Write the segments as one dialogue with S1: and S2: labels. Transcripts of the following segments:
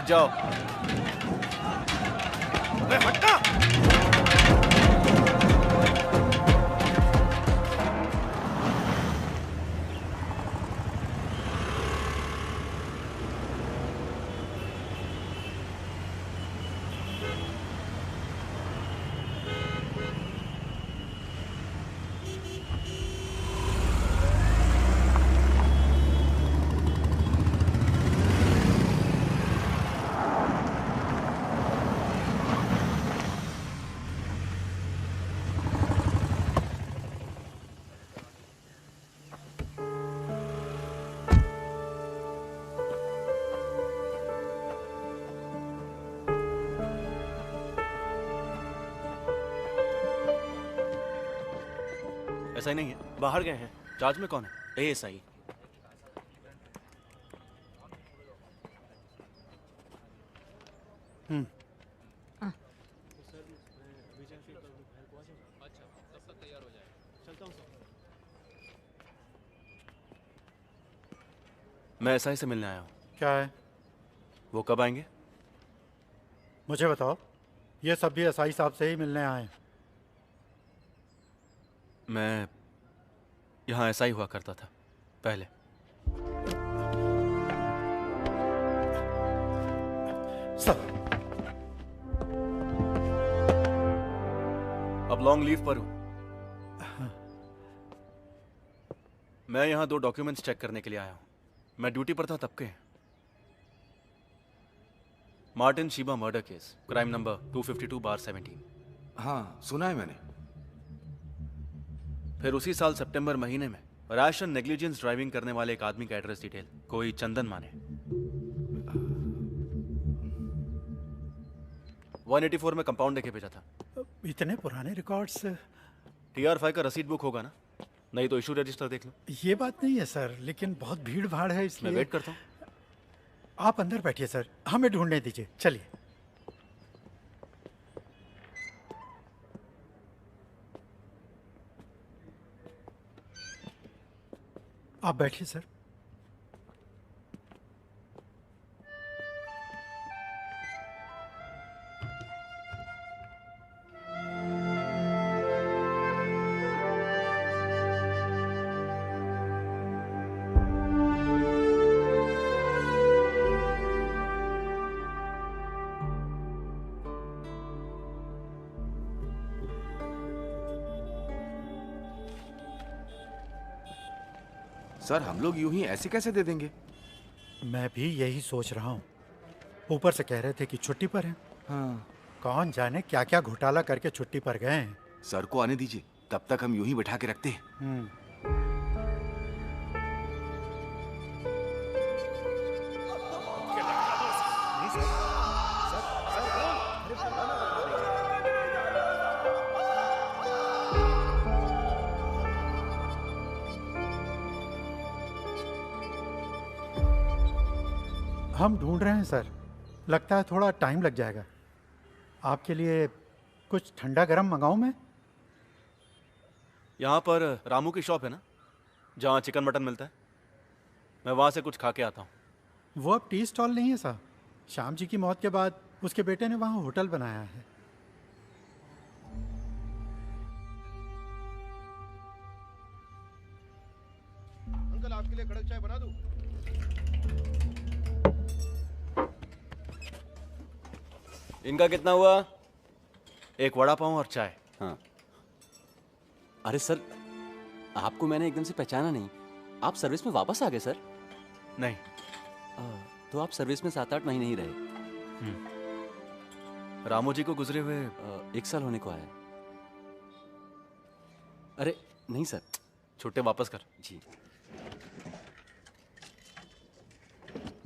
S1: हट जाओ।
S2: अबे हटना।
S1: ऐसा ही नहीं है, बाहर गए हैं। चार्ज में कौन है? एएसआई। मैं एसआई से मिलने आया हूँ।
S3: क्या है?
S1: वो कब आएंगे?
S3: मुझे बताओ। ये सब भी एसआई साहब से ही मिलने आए हैं।
S1: मैं यहाँ एसआई हुआ करता था पहले।
S3: सर,
S1: अब लॉन्ग लीव पर हूँ। मैं यहाँ 2 डॉक्यूमेंट्स चेक करने के लिए आया हूँ। मैं ड्यूटी पर था तब के। Martin Sheeba murder case, crime number 252/17।
S2: हाँ, सुना है मैंने।
S1: फिर उसी साल सितंबर महीने में रैश एंड नेग्लिजेंस ड्राइविंग करने वाले एक आदमी का एड्रेस डिटेल, कोई चंदन माने। 184 में कंपाउंड देके भेजा था।
S3: इतने पुराने रिकॉर्ड्स।
S1: TR5 का रसीद बुक होगा ना? नहीं तो इशू रजिस्टर देख लो।
S3: ये बात नहीं है सर, लेकिन बहुत भीड़ भाड़ है
S1: मैं
S3: इसलिए।
S1: वेट करता हूँ।
S3: आप अंदर बैठिए सर, हमें ढूंढने दीजिए। चलिए। आप बैठिए सर।
S2: सर, हम लोग यूं ही ऐसे कैसे दे देंगे?
S3: मैं भी यही सोच रहा हूँ। ऊपर से कह रहे थे कि छुट्टी पर हैं।
S2: हाँ।
S3: कौन जाने क्या क्या घोटाला करके छुट्टी पर गए हैं।
S2: सर को आने दीजिए, तब तक हम यूं ही बैठा के रखते हैं।
S3: हम ढूंढ रहे हैं सर। लगता है थोड़ा टाइम लग जाएगा। आपके लिए कुछ ठंडा गरम मंगाऊं मैं?
S1: यहाँ पर रामू की शॉप है ना, जहाँ चिकन मटन मिलता है? मैं वहाँ से कुछ खा के आता हूँ।
S3: वो अब टी स्टॉल नहीं है साहब। श्याम जी की मौत के बाद उसके बेटे ने वहाँ होटल बनाया है।
S4: अंकल, आपके लिए कड़क चाय बना दूं?
S1: इनका कितना हुआ? एक वड़ा पाव और चाय।
S5: हाँ। अरे सर, आपको मैंने एकदम से पहचाना नहीं। आप सर्विस में वापस आ गए सर?
S1: नहीं।
S5: तो आप सर्विस में 7-8 महीने ही रहे।
S1: रामू जी को गुजरे हुए
S5: 1 साल होने को आया। अरे नहीं सर।
S1: छुट्टे वापस कर।
S5: जी।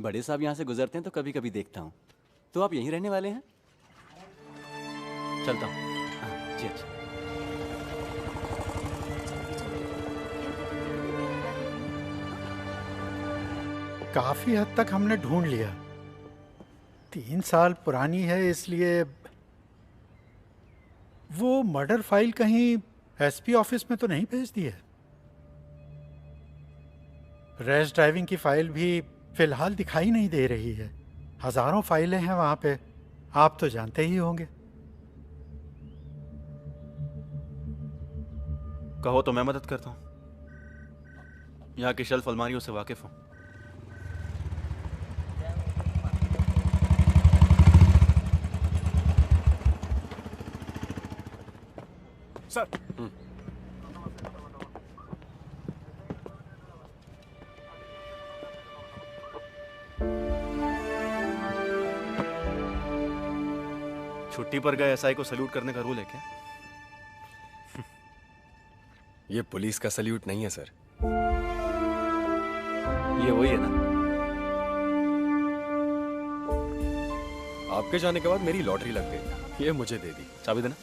S5: बड़े साहब यहाँ से गुजरते हैं तो कभी कभी देखता हूँ। तो आप यहीं रहने वाले हैं?
S1: चलता हूँ।
S5: जी अच्छा।
S3: काफी हद तक हमने ढूंढ लिया। 3 साल पुरानी है, इसलिए वो मर्डर फाइल कहीं एसपी ऑफिस में तो नहीं भेज दी है। रैश ड्राइविंग की फाइल भी फिलहाल दिखाई नहीं दे रही है। हजारों फाइलें हैं वहाँ पे, आप तो जानते ही होंगे।
S1: कहो तो मैं मदद करता हूँ। यहाँ की शेल्फ अलमारियों से वाकिफ हूँ।
S2: सर।
S1: छुट्टी पर गए एसआई को सल्यूट करने का रूल है क्या?
S6: ये पुलिस का सल्यूट नहीं है सर।
S1: ये वही है ना?
S6: आपके जाने के बाद मेरी लॉटरी लग गई, ये मुझे दे दी।
S1: चाबी देना।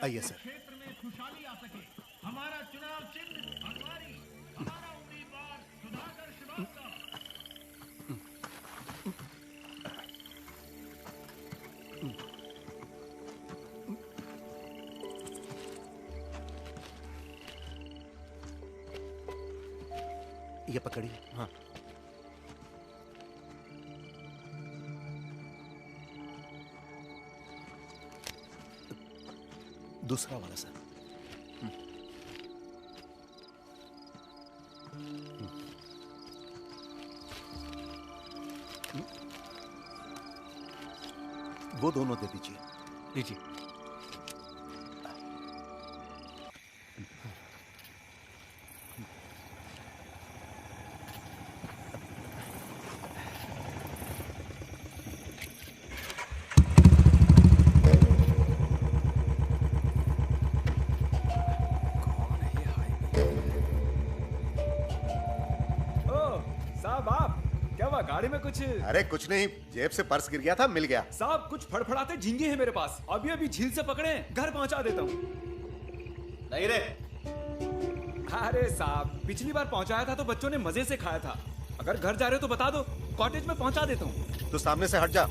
S2: आइए सर।
S4: क्षेत्र में खुशहाली आ सके। हमारा चुनाव चिन्ह अलमारी, हमारा उम्मीदवार सुधाकर श्रीवास्तव।
S2: ये पकड़िए।
S1: हाँ।
S2: दूसरा वाला सर। वो दोनों दे दीजिए।
S1: लीजिए।
S6: गाड़ी में कुछ?
S4: अरे कुछ नहीं, जेब से पर्स गिर गया था, मिल गया।
S6: साहब कुछ फड़फड़ाते झींगे हैं मेरे पास, अभी अभी झील से पकड़े, घर पहुंचा देता हूँ।
S1: नहीं रे।
S6: अरे साहब पिछली बार पहुंचाया था तो बच्चों ने मजे से खाया था, अगर घर जा रहे हो तो बता दो, कॉटेज में पहुंचा देता हूँ।
S4: तो सामने से हट जा।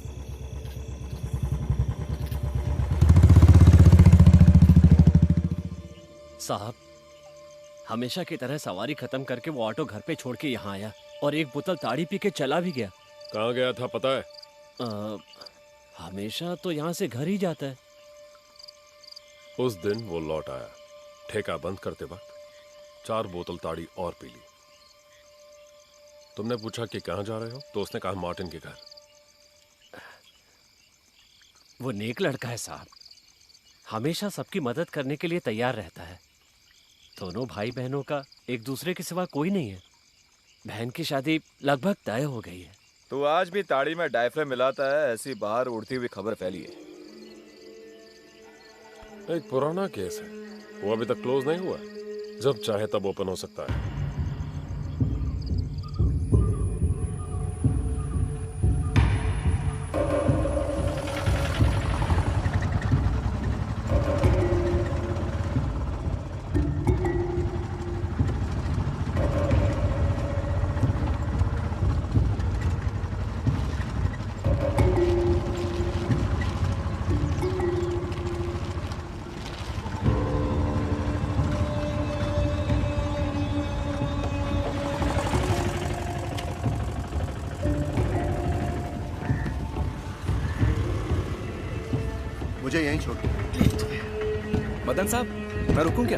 S7: साहब हमेशा की तरह सवारी खत्म करके वो ऑटो घर पे छोड़ के यहाँ आया और एक बोतल ताड़ी पी के चला भी गया।
S8: कहाँ गया था पता है?
S7: हमेशा तो यहाँ से घर ही जाता है।
S8: उस दिन वो लौट आया, ठेका बंद करते वक्त 4 बोतल ताड़ी और पी ली। तुमने पूछा कि कहाँ जा रहे हो तो उसने कहा मार्टिन के घर।
S7: वो नेक लड़का है साहब, हमेशा सबकी मदद करने के लिए तैयार रहता है। दोनों भाई बहनों का एक दूसरे के सिवा कोई नहीं है। बहन की शादी लगभग तय हो गई है।
S9: तो आज भी ताड़ी में डायफ्राम मिलाता है, ऐसी बाहर उड़ती हुई खबर फैली है।
S8: एक पुराना केस है, वो अभी तक क्लोज नहीं हुआ, जब चाहे तब ओपन हो सकता है।
S4: मुझे यहीं छोड़ दो।
S6: मदन साहब मैं रुकूं क्या?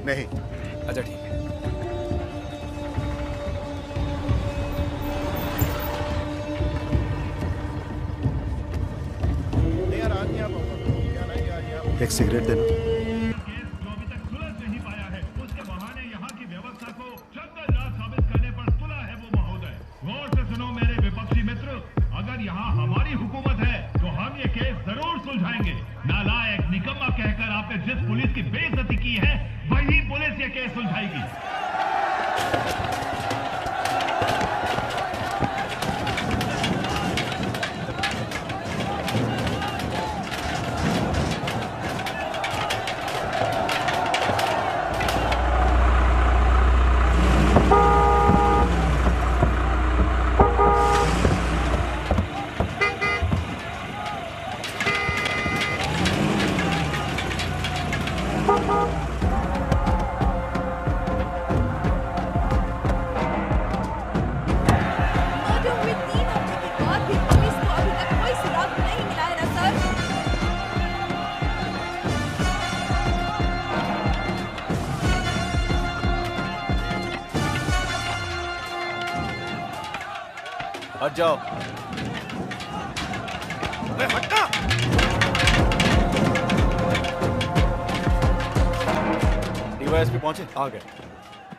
S4: नहीं।
S6: अच्छा ठीक है।
S4: यार आज नहीं आ पाऊंगा। क्या नहीं आज यहाँ
S3: एक सिगरेट देना।
S4: केस जो अभी तक सुलझ नहीं पाया है, उसके बहाने यहाँ की व्यवस्था को जंगलराज साबित करने पर तुला है वो महोदय। गौर से सुनो मेरे विपक्षी मित्र, अगर यहाँ हमारी हुकूमत है तो हम ये केस जरूर सुलझाएंगे। केस सुलझाएगी।
S1: हट जाओ। हटना। डीवाईएसपी पहुंचे?
S10: आ गए,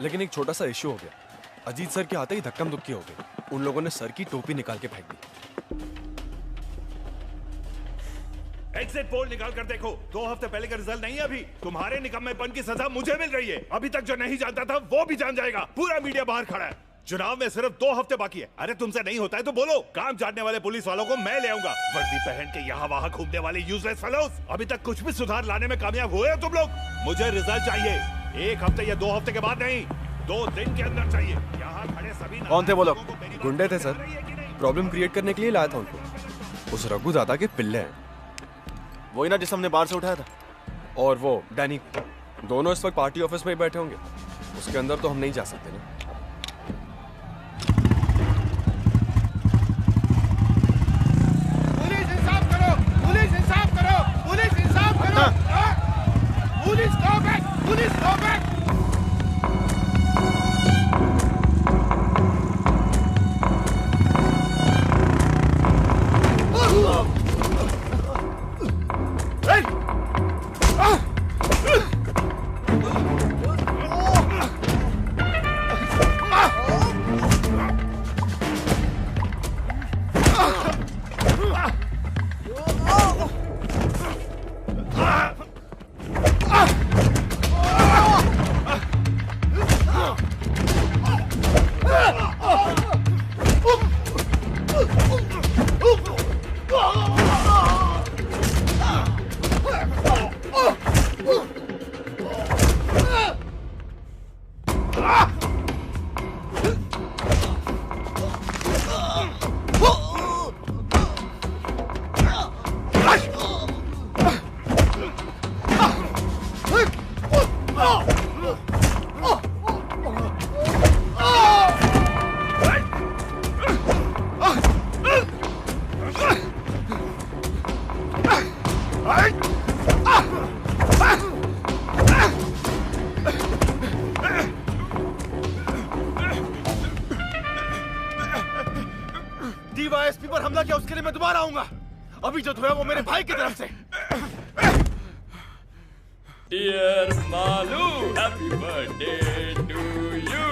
S10: लेकिन एक छोटा सा इश्यू हो गया। अजीत सर के आते ही धक्कम धुक्की हो गई। उन लोगों ने सर की टोपी निकाल के फेंक दी।
S4: एग्जिट पोल निकाल कर देखो, 2 हफ्ते पहले का रिजल्ट नहीं है अभी। तुम्हारे निकम्मेपन की सजा मुझे मिल रही है। अभी तक जो नहीं जानता था वो भी जान जाएगा। पूरा मीडिया बाहर खड़ा है। चुनाव में सिर्फ 2 हफ्ते बाकी है। अरे तुमसे नहीं होता है तो बोलो। काम जानने वाले पुलिस वालों को मैं ले आऊंगा। वर्दी पहन के यहाँ वहाँ घूमने वाले यूजलेस फेलोज। अभी तक कुछ भी सुधार लाने में कामयाब हुए हो तुम लोग? मुझे रिजल्ट चाहिए 1 हफ्ते या 2 हफ्ते के बाद नहीं, 2 दिन के अंदर चाहिए। यहाँ खड़े सभी
S1: कौन थे वो लोग?
S10: गुंडे थे सर, प्रॉब्लम क्रिएट करने के लिए लाया था उनको। उस रघु दादा के पिल्ले हैं।
S1: वही ना जिस हमने बाहर से उठाया था।
S10: और वो डैनी, दोनों इस वक्त पार्टी ऑफिस में ही बैठे होंगे। उसके अंदर तो हम नहीं जा सकते ना।
S11: पुलिस इंसाफ करो, पुलिस इंसाफ करो, पुलिस इंसाफ करो। Police go back, police go back.
S1: DYSP पर हमला किया उसके लिए मैं दोबारा आऊंगा। अभी जो धोया वो मेरे भाई की तरफ से।
S12: Dear Malu, happy birthday to you.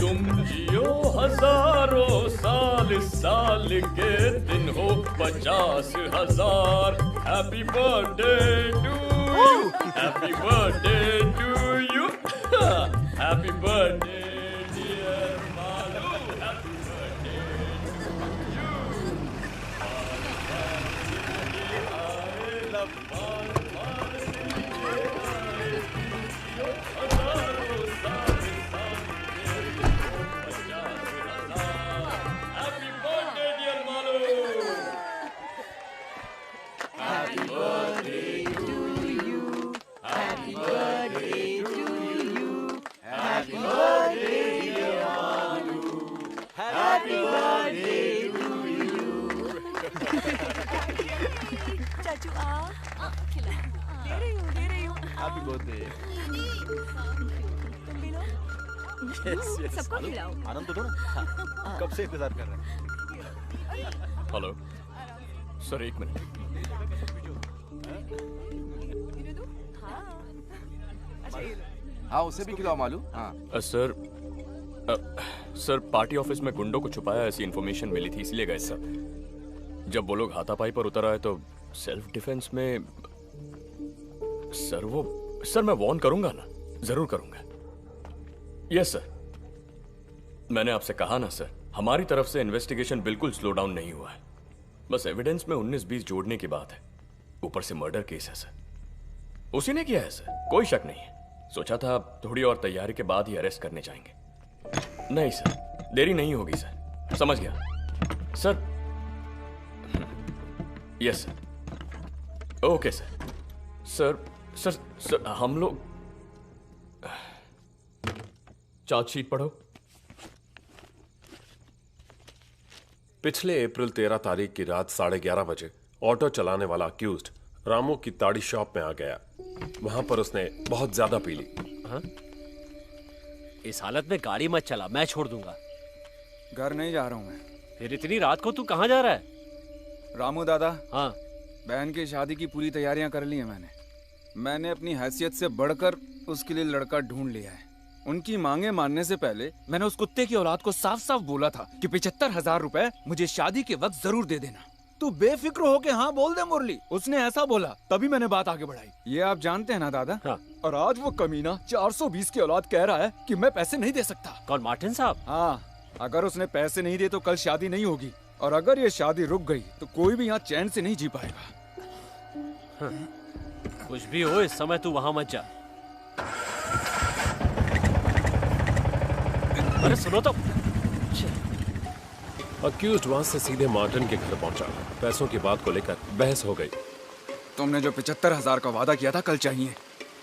S12: तुम जियो हजारों साल, साल के दिन हो 50,000। Happy birthday to you, happy birthday to you, happy birthday dear Malu, happy birthday
S13: चाचू खिला दे रही हूँ।
S1: Happy birthday.
S13: तुम भी लो। सबको खिलाओ।
S1: आनंद तो दो ना। कब से इंतजार कर रहे हैं।
S12: Hello sir, 1 minute.
S2: हाँ उसे भी खिलाओ मालू। हाँ
S12: सर पार्टी ऑफिस में गुंडों को छुपाया ऐसी इन्फॉर्मेशन मिली थी, इसलिए गए सर। जब वो लोग हाथापाई पर उतर आए तो सेल्फ डिफेंस में सर मैं वॉर्न करूंगा ना, जरूर करूंगा। Yes sir. मैंने आपसे कहा ना सर, हमारी तरफ से इन्वेस्टिगेशन बिल्कुल स्लो डाउन नहीं हुआ है। बस एविडेंस में 19-20 जोड़ने की बात है। ऊपर से मर्डर केस है सर, उसी ने किया है सर, कोई शक नहीं है। सोचा था थोड़ी और तैयारी के बाद ही अरेस्ट करने जाएंगे। नहीं सर, देरी नहीं होगी सर। समझ गया sir. Yes sir. Okay sir. Sir हम लोग चार्जशीट पढ़ो।
S8: पिछले अप्रैल 13 तारीख की रात 11:30 बजे ऑटो चलाने वाला अक्यूज्ड रामू की ताड़ी शॉप में आ गया। वहां पर उसने बहुत ज्यादा पी ली।
S7: हाँ? इस हालत में गाड़ी मत चला, मैं छोड़ दूंगा।
S6: घर नहीं जा रहा हूं मैं।
S7: फिर इतनी रात को तू कहाँ जा रहा है?
S6: रामू दादा,
S7: हाँ,
S6: बहन की शादी की पूरी तैयारियां कर ली है मैंने अपनी हैसियत से बढ़कर उसके लिए लड़का ढूंढ लिया है। उनकी मांगे मानने से पहले मैंने उस कुत्ते की औलाद को साफ साफ बोला था कि 75,000 रुपए मुझे शादी के वक्त जरूर दे देना। तू बेफिक्र होके हाँ बोल दे मुरली, उसने ऐसा बोला, तभी मैंने बात आगे बढ़ाई। ये आप जानते हैं ना दादा?
S7: हाँ।
S6: और आज वो कमीना 420 की औलाद कह रहा है कि मैं पैसे नहीं दे सकता।
S7: कौन, मार्टिन साहब?
S6: हाँ, अगर उसने पैसे नहीं दिए तो कल शादी नहीं होगी, और अगर ये शादी रुक गई तो कोई भी यहाँ चैन से नहीं जी पाएगा।
S7: हाँ। कुछ भी हो, इस समय तू वहां मत जा। अरे सुनो तो।
S8: अक्यूज्ड वहां से सीधे मार्टिन के घर पहुंचा। पैसों की बात को लेकर बहस हो गई।
S6: तुमने जो 75,000 का वादा किया था कल चाहिए,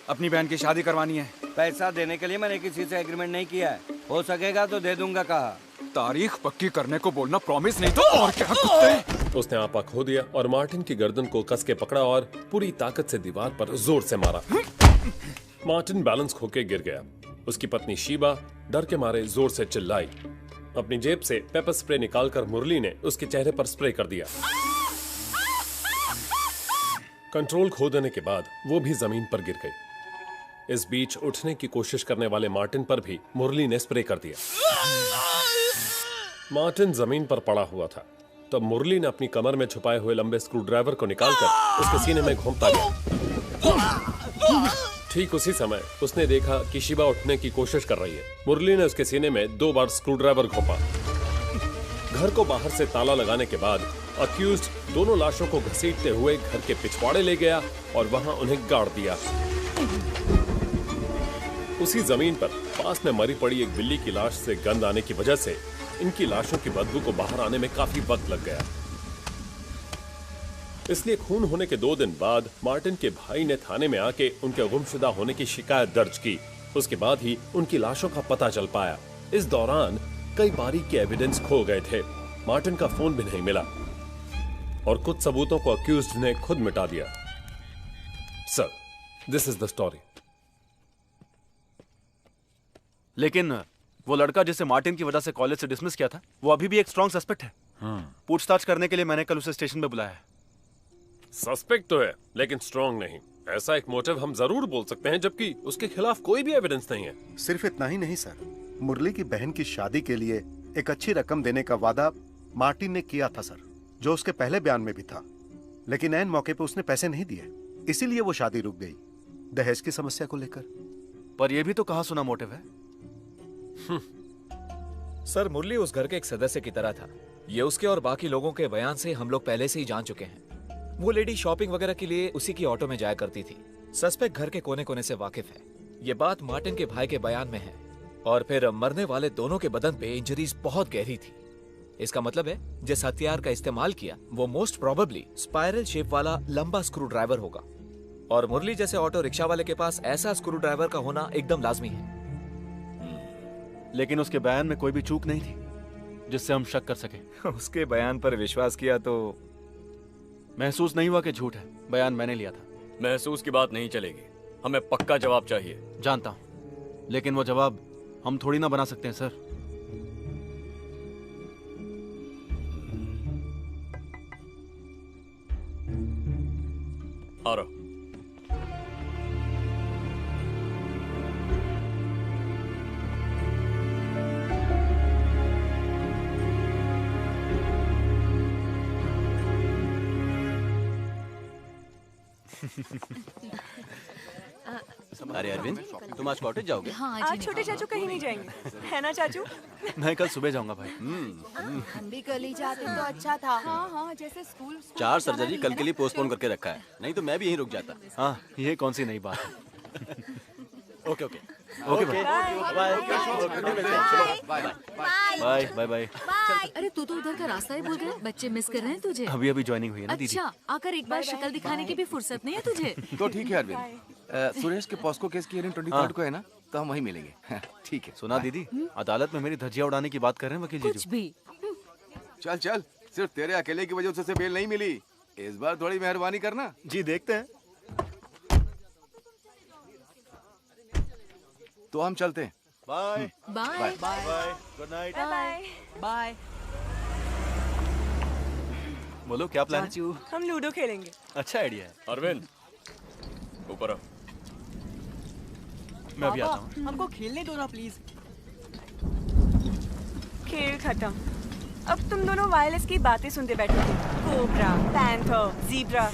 S6: अपनी बहन की शादी करवानी है।
S14: पैसा देने के लिए मैंने किसी से एग्रीमेंट नहीं किया है, हो सकेगा तो दे दूंगा कहा।
S6: तारीख पक्की करने को बोलना, प्रॉमिस नहीं तो और क्या कुत्ते।
S8: उसने आपा खो दिया और मार्टिन की गर्दन को कस के पकड़ा और पूरी ताकत से दीवार पर जोर से मारा। मार्टिन बैलेंस खोके गिर गया। उसकी पत्नी शीबा डर के मारे जोर से चिल्लाई। अपनी जेब से पेपर स्प्रे निकालकर मुरली ने उसके चेहरे पर स्प्रे कर दिया। कंट्रोल खो देने के बाद वो भी जमीन पर गिर गई। इस बीच उठने की कोशिश करने वाले मार्टिन पर भी मुरली ने स्प्रे कर दिया। मार्टिन जमीन पर पड़ा हुआ था, तब मुरली ने अपनी कमर में छुपाए हुए लंबे स्क्रू ड्राइवर को निकालकर उसके सीने में घोंपता गया। ठीक उसी समय उसने देखा कि शिबा उठने की कोशिश कर रही है। मुरली ने उसके सीने में 2 बार स्क्रू ड्राइवर घोंपा। घर को बाहर से ताला लगाने के बाद अक्यूज्ड दोनों लाशों को घसीटते हुए घर के पिछवाड़े ले गया और वहां उन्हें गाड़ दिया। उसी जमीन पर पास में मरी पड़ी एक बिल्ली की लाश से गंध आने की वजह से इनकी लाशों की बदबू को बाहर आने में काफी वक्त लग गया। इसलिए खून होने के 2 दिन बाद मार्टिन के भाई ने थाने में आके उनके गुमशुदा होने की शिकायत दर्ज की। उसके बाद ही उनकी लाशों का पता चल पाया। इस दौरान कई बारीक के एविडेंस खो गए थे। मार्टिन का फोन भी नहीं मिला और कुछ सबूतों को अक्यूज्ड ने खुद मिटा दिया। Sir, this is the story.
S1: लेकिन वो लड़का जिसे मार्टिन की वजह से कॉलेज से डिसमिस किया था, वो अभी भी एक स्ट्रॉन्ग सस्पेक्ट है। पूछताछ करने के लिए मैंने कल उसे स्टेशन पे बुलाया है।
S8: सस्पेक्ट तो है, लेकिन स्ट्रॉन्ग नहीं। ऐसा एक मोटिव हम जरूर बोल सकते हैं, जबकि उसके खिलाफ कोई भी एविडेंस नहीं है।
S15: सिर्फ इतना ही नहीं सर, मुरली की बहन की शादी के लिए एक अच्छी रकम देने का वादा मार्टिन ने किया था सर, जो उसके पहले बयान में भी था। लेकिन ऐन मौके पे उसने पैसे नहीं दिए, इसीलिए वो शादी रुक गई, दहेज की समस्या को लेकर।
S1: पर यह भी तो कहा सुना मोटिव है।
S9: सर, मुरली उस घर के एक सदस्य की तरह था। ये उसके और बाकी लोगों के बयान से हम लोग पहले से ही जान चुके हैं। वो लेडी शॉपिंग वगैरह के लिए उसी की ऑटो में जाया करती थी। सस्पेक्ट घर के कोने कोने से वाकिफ है। ये बात मार्टिन के भाई के बयान में है। और फिर मरने वाले दोनों के बदन पे इंजरीज बहुत गहरी थी। इसका मतलब है जिस हथियार का इस्तेमाल किया वो मोस्ट प्रोबेबली स्पाइरल शेप वाला लंबा स्क्रू ड्राइवर होगा। और मुरली जैसे ऑटो रिक्शा वाले के पास ऐसा स्क्रू ड्राइवर का होना एकदम लाजमी है।
S1: लेकिन उसके बयान में कोई भी चूक नहीं थी जिससे हम शक कर सके।
S9: उसके बयान पर विश्वास किया तो
S1: महसूस नहीं हुआ कि झूठ है। बयान मैंने लिया था।
S12: महसूस की बात नहीं चलेगी, हमें पक्का जवाब चाहिए।
S1: जानता हूं, लेकिन वो जवाब हम थोड़ी ना बना सकते हैं सर।
S12: आ रहा।
S5: अरे अरविंद, तुम आज कॉटेज जाओगे?
S13: हाँ, आज छोटे चाचू कहीं नहीं जाएंगे, है ना चाचू?
S1: मैं कल सुबह जाऊंगा भाई।
S16: हम भी कल ही जाते तो अच्छा था।
S13: हाँ हाँ, जैसे स्कूल
S5: 4 सर्जरी कल के लिए पोस्टपोन करके रखा है, नहीं तो मैं भी यहीं रुक जाता।
S1: हाँ, ये कौन सी नई बात है?
S5: ओके ओके
S1: ओके भाई। Bye bye bye.
S16: अरे तू तो उधर का रास्ता ही भूल गया। बच्चे मिस कर रहे हैं तुझे।
S1: अभी अभी ज्वाइनिंग हुई है ना दीदी।
S16: अच्छा, आकर एक बार शक्ल दिखाने की भी फुर्सत नहीं है तुझे।
S2: तो ठीक है अरविंद, सुरेश के पॉस्को केस की हियरिंग 23 को है ना, तो हम वहीं मिलेंगे। ठीक है।
S1: सुना दीदी, अदालत में मेरी धज्जियां उड़ाने की बात कर रहे हैं वकील
S16: कुछ
S1: जीजू।
S16: भी।
S2: चल चल, सिर्फ तेरे अकेले की वजह से बेल नहीं मिली। इस बार थोड़ी मेहरबानी करना।
S1: जी देखते हैं।
S2: तो हम चलते हैं।
S1: Bye
S16: bye
S1: bye. Good night.
S13: Bye
S16: bye.
S1: बोलो क्या प्लान है?
S13: हम लूडो खेलेंगे।
S1: अच्छा आइडिया है।
S12: अरविंद, ऊपर आओ।
S1: मैं अभी आता हूँ।
S17: हमको खेलने दो ना प्लीज।
S13: खेल खत्म। अब तुम दोनों वायरलेस की बातें सुनते बैठोगे। Cobra, panther, zebra.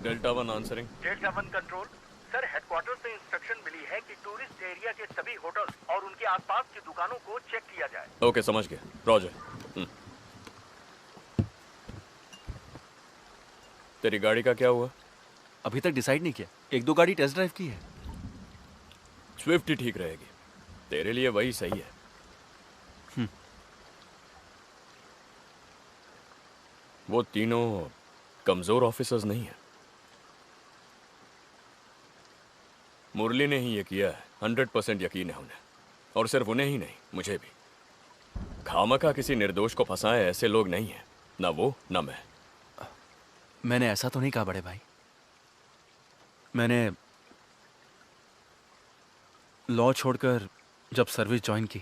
S12: Delta 1 answering.
S18: Delta 1 control. Sir, headquarter से इंस्ट्रक्शन मिली है कि टूरिस्ट एरिया के सभी होटल्स और उनके आसपास की दुकानों को चेक किया जाए।
S12: ओके, समझ गया। रॉजर। तेरी गाड़ी का क्या हुआ?
S1: अभी तक डिसाइड नहीं किया। 1-2 गाड़ी टेस्ट ड्राइव की है।
S12: स्विफ्ट ही ठीक रहेगी, तेरे लिए वही सही है। वो तीनों कमजोर ऑफिसर्स नहीं है। मुरली ने ही ये किया है, 100% यकीन है उन्हें। और सिर्फ उन्हें ही नहीं, मुझे भी। खामखा किसी निर्दोष को फंसाए ऐसे लोग नहीं हैं, ना वो ना मैं।
S1: मैंने ऐसा तो नहीं कहा बड़े भाई। मैंने लॉ छोड़कर जब सर्विस ज्वाइन की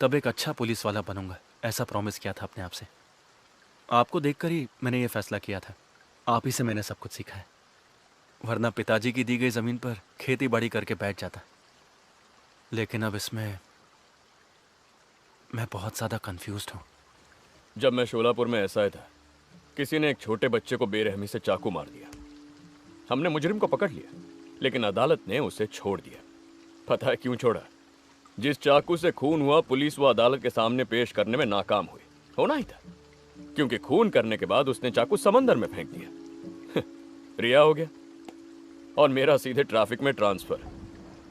S1: तब एक अच्छा पुलिस वाला बनूंगा, ऐसा प्रॉमिस किया था अपने आप से। आपको देखकर ही मैंने ये फैसला किया था। आप ही से मैंने सब कुछ सीखा है, वरना पिताजी की दी गई जमीन पर खेती बाड़ी करके बैठ जाता। लेकिन अब इसमें मैं बहुत ज्यादा कंफ्यूज्ड हूँ।
S12: जब मैं शोलापुर में एसआई था, किसी ने एक छोटे बच्चे को बेरहमी से चाकू मार दिया। हमने मुजरिम को पकड़ लिया, लेकिन अदालत ने उसे छोड़ दिया। पता है क्यों छोड़ा? जिस चाकू से खून हुआ, पुलिस वो अदालत के सामने पेश करने में नाकाम हुई। होना ही था, क्योंकि खून करने के बाद उसने चाकू समंदर में फेंक दिया। रिहा हो गया और मेरा सीधे ट्रैफिक में ट्रांसफर।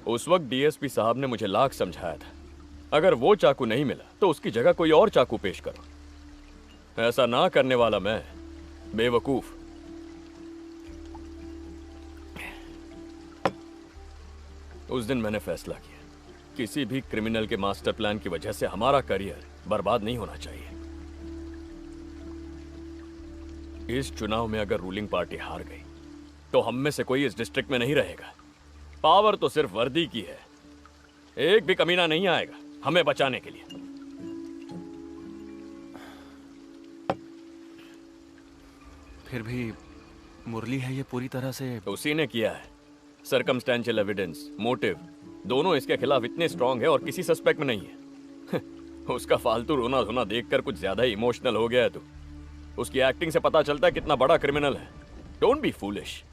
S12: उस वक्त डीएसपी साहब ने मुझे लाख समझाया था, अगर वो चाकू नहीं मिला तो उसकी जगह कोई और चाकू पेश करो। ऐसा ना करने वाला मैं बेवकूफ। उस दिन मैंने फैसला किया, किसी भी क्रिमिनल के मास्टर प्लान की वजह से हमारा करियर बर्बाद नहीं होना चाहिए। इस चुनाव में अगर रूलिंग पार्टी हार गई तो हम में से कोई इस डिस्ट्रिक्ट में नहीं रहेगा। पावर तो सिर्फ वर्दी की है, एक भी कमीना नहीं आएगा हमें बचाने के लिए।
S1: फिर भी मुरली है ये पूरी तरह से
S12: उसी ने किया है। सर्कमस्टेंशियल एविडेंस, मोटिव दोनों इसके खिलाफ इतने स्ट्रांग है और किसी सस्पेक्ट में नहीं है। उसका फालतू रोना धोना देखकर कुछ ज्यादा ही इमोशनल हो गया है तू। उसकी एक्टिंग से पता चलता है कितना बड़ा क्रिमिनल है। Don't be foolish.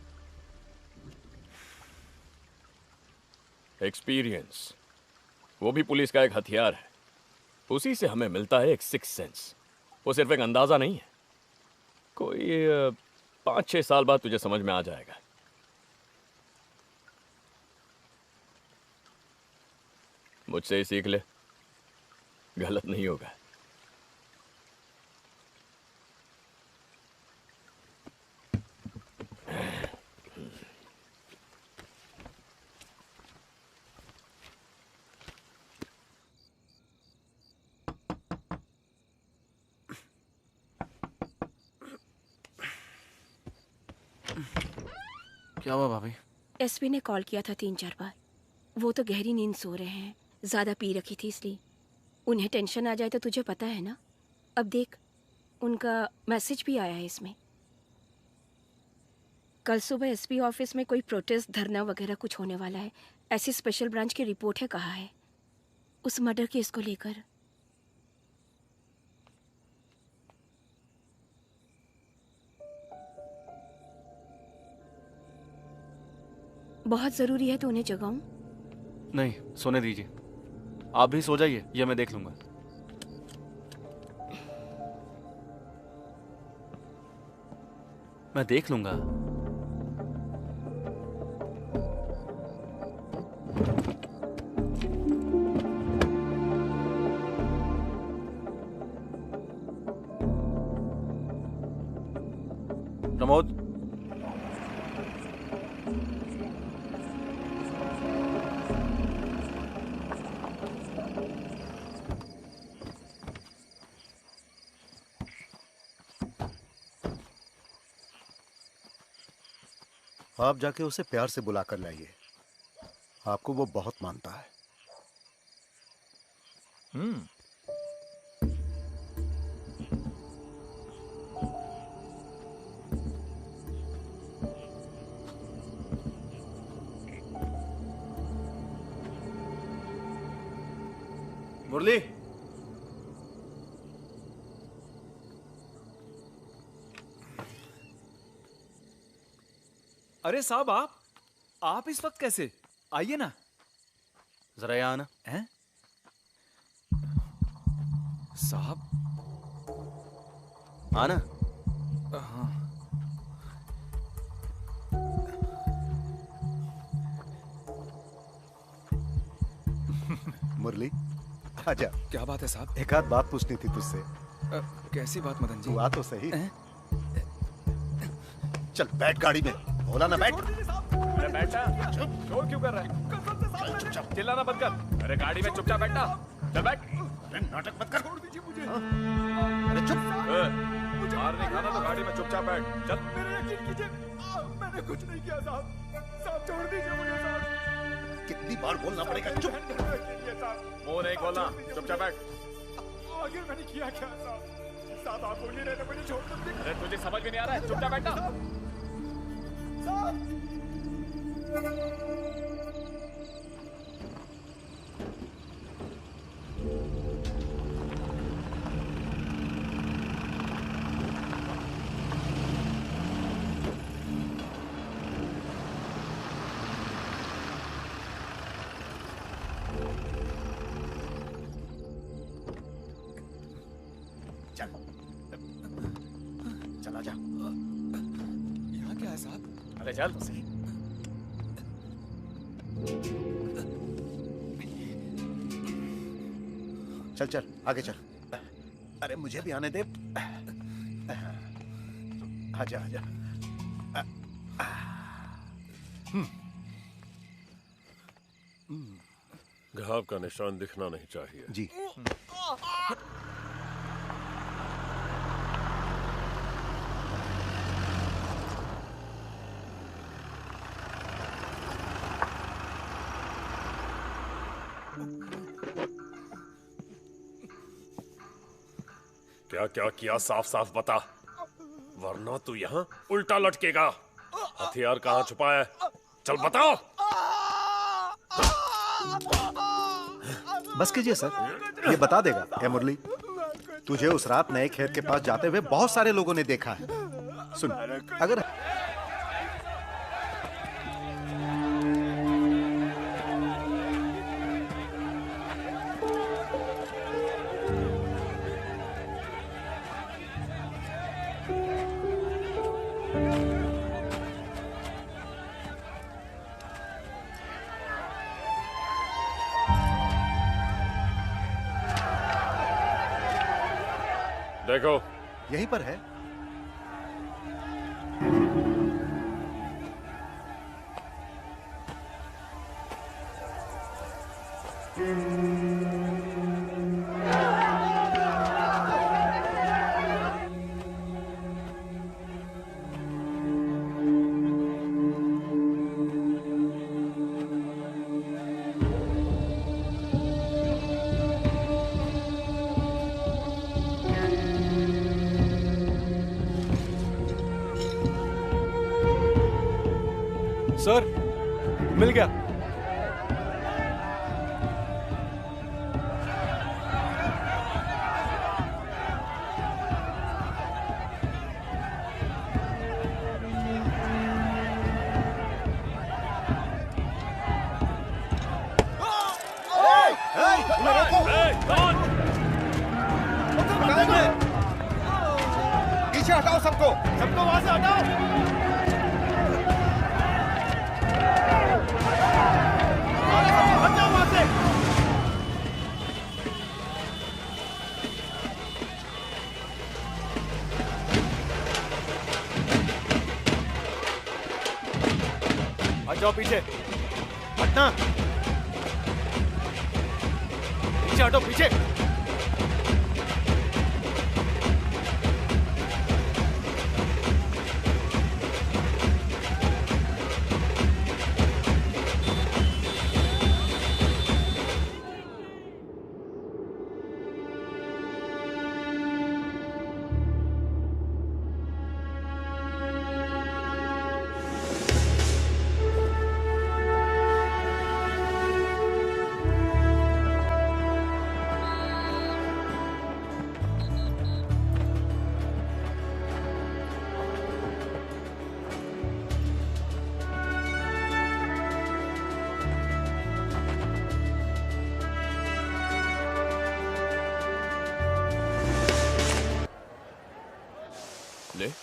S12: एक्सपीरियंस, वो भी पुलिस का एक हथियार है। उसी से हमें मिलता है एक सिक्स सेंस। वो सिर्फ एक अंदाजा नहीं है। कोई 5-6 साल बाद तुझे समझ में आ जाएगा। मुझसे ही सीख ले, गलत नहीं होगा।
S1: क्या हुआ भाभी?
S19: एसपी ने कॉल किया था 3-4 बार। वो तो गहरी नींद सो रहे हैं, ज्यादा पी रखी थी इसलिए। उन्हें टेंशन आ जाए तो तुझे पता है ना। अब देख, उनका मैसेज भी आया है इसमें। कल सुबह एसपी ऑफिस में कोई प्रोटेस्ट, धरना वगैरह कुछ होने वाला है, ऐसी स्पेशल ब्रांच की रिपोर्ट है, कहा है उस मर्डर केस को लेकर। बहुत ज़रूरी है तो उन्हें जगाऊं?
S1: नहीं, सोने दीजिए। आप भी सो जाइए, ये मैं देख लूंगा। मैं देख लूंगा। प्रमोद,
S15: आप जाके उसे प्यार से बुला कर लाइए। आपको वो बहुत मानता है।
S1: मुरली,
S6: अरे साहब, आप इस वक्त कैसे? आइए ना।
S1: जरा यहाँ आना।
S6: हैं? साहब,
S1: आना।
S6: हाँ।
S15: मुरली, आजा।
S6: क्या बात है साहब?
S15: एक आध बात पूछनी थी तुझसे।
S6: कैसी बात मदन जी?
S15: तू आ तो सही। चल बैठ गाड़ी में। बोला ना बैठ।
S9: अरे बैठना। शोर क्यों कर रहा है? चुपचाप चिल्लाना बंद कर। अरे गाड़ी में चुपचाप बैठना। चल बैठ।
S15: अरे नाटक मत कर।
S9: छोड़ दीजिए मुझे।
S15: अरे चुप।
S9: मार नहीं खाना तो गाड़ी में चुपचाप बैठ। चल।
S11: मेरे यकीन कीजिए, मैंने कुछ नहीं किया साहब। साहब छोड़ दीजिए मुझे साहब।
S15: कितनी बार बोलना पड़ेगा? चुप।
S9: मुंह नहीं खोलना, चुपचाप बैठ।
S11: आखिर मैंने किया क्या साहब? साहब आप बोल ही रहे थे, मुझे छोड़ दीजिए।
S9: अरे तुझे समझ में नहीं आ रहा है? चुपचाप बैठना।
S11: साहब।
S15: चल, चला जा।
S6: यहाँ क्या है साहब?
S9: अरे चल।
S15: चल चल आगे चल। अरे मुझे भी आने दे। आजा आजा।
S8: घाव का निशान दिखना नहीं चाहिए।
S15: जी।
S8: क्या क्या किया साफ साफ बता, वरना तू यहाँ उल्टा लटकेगा। हथियार कहाँ छुपा है? चल बताओ।
S15: बस कीजिए सर, ये बता देगा। ए मुरली, तुझे उस रात नए खेत के पास जाते हुए बहुत सारे लोगों ने देखा है। सुन, अगर
S8: देखो
S15: यहीं पर है।
S6: सर, मिल गया।
S11: पीछे हटाओ सबको, सबको वहां से हटाओ। हट जाओ वहां से।
S1: हट जाओ पीछे, हटना, पीछे हटो पीछे।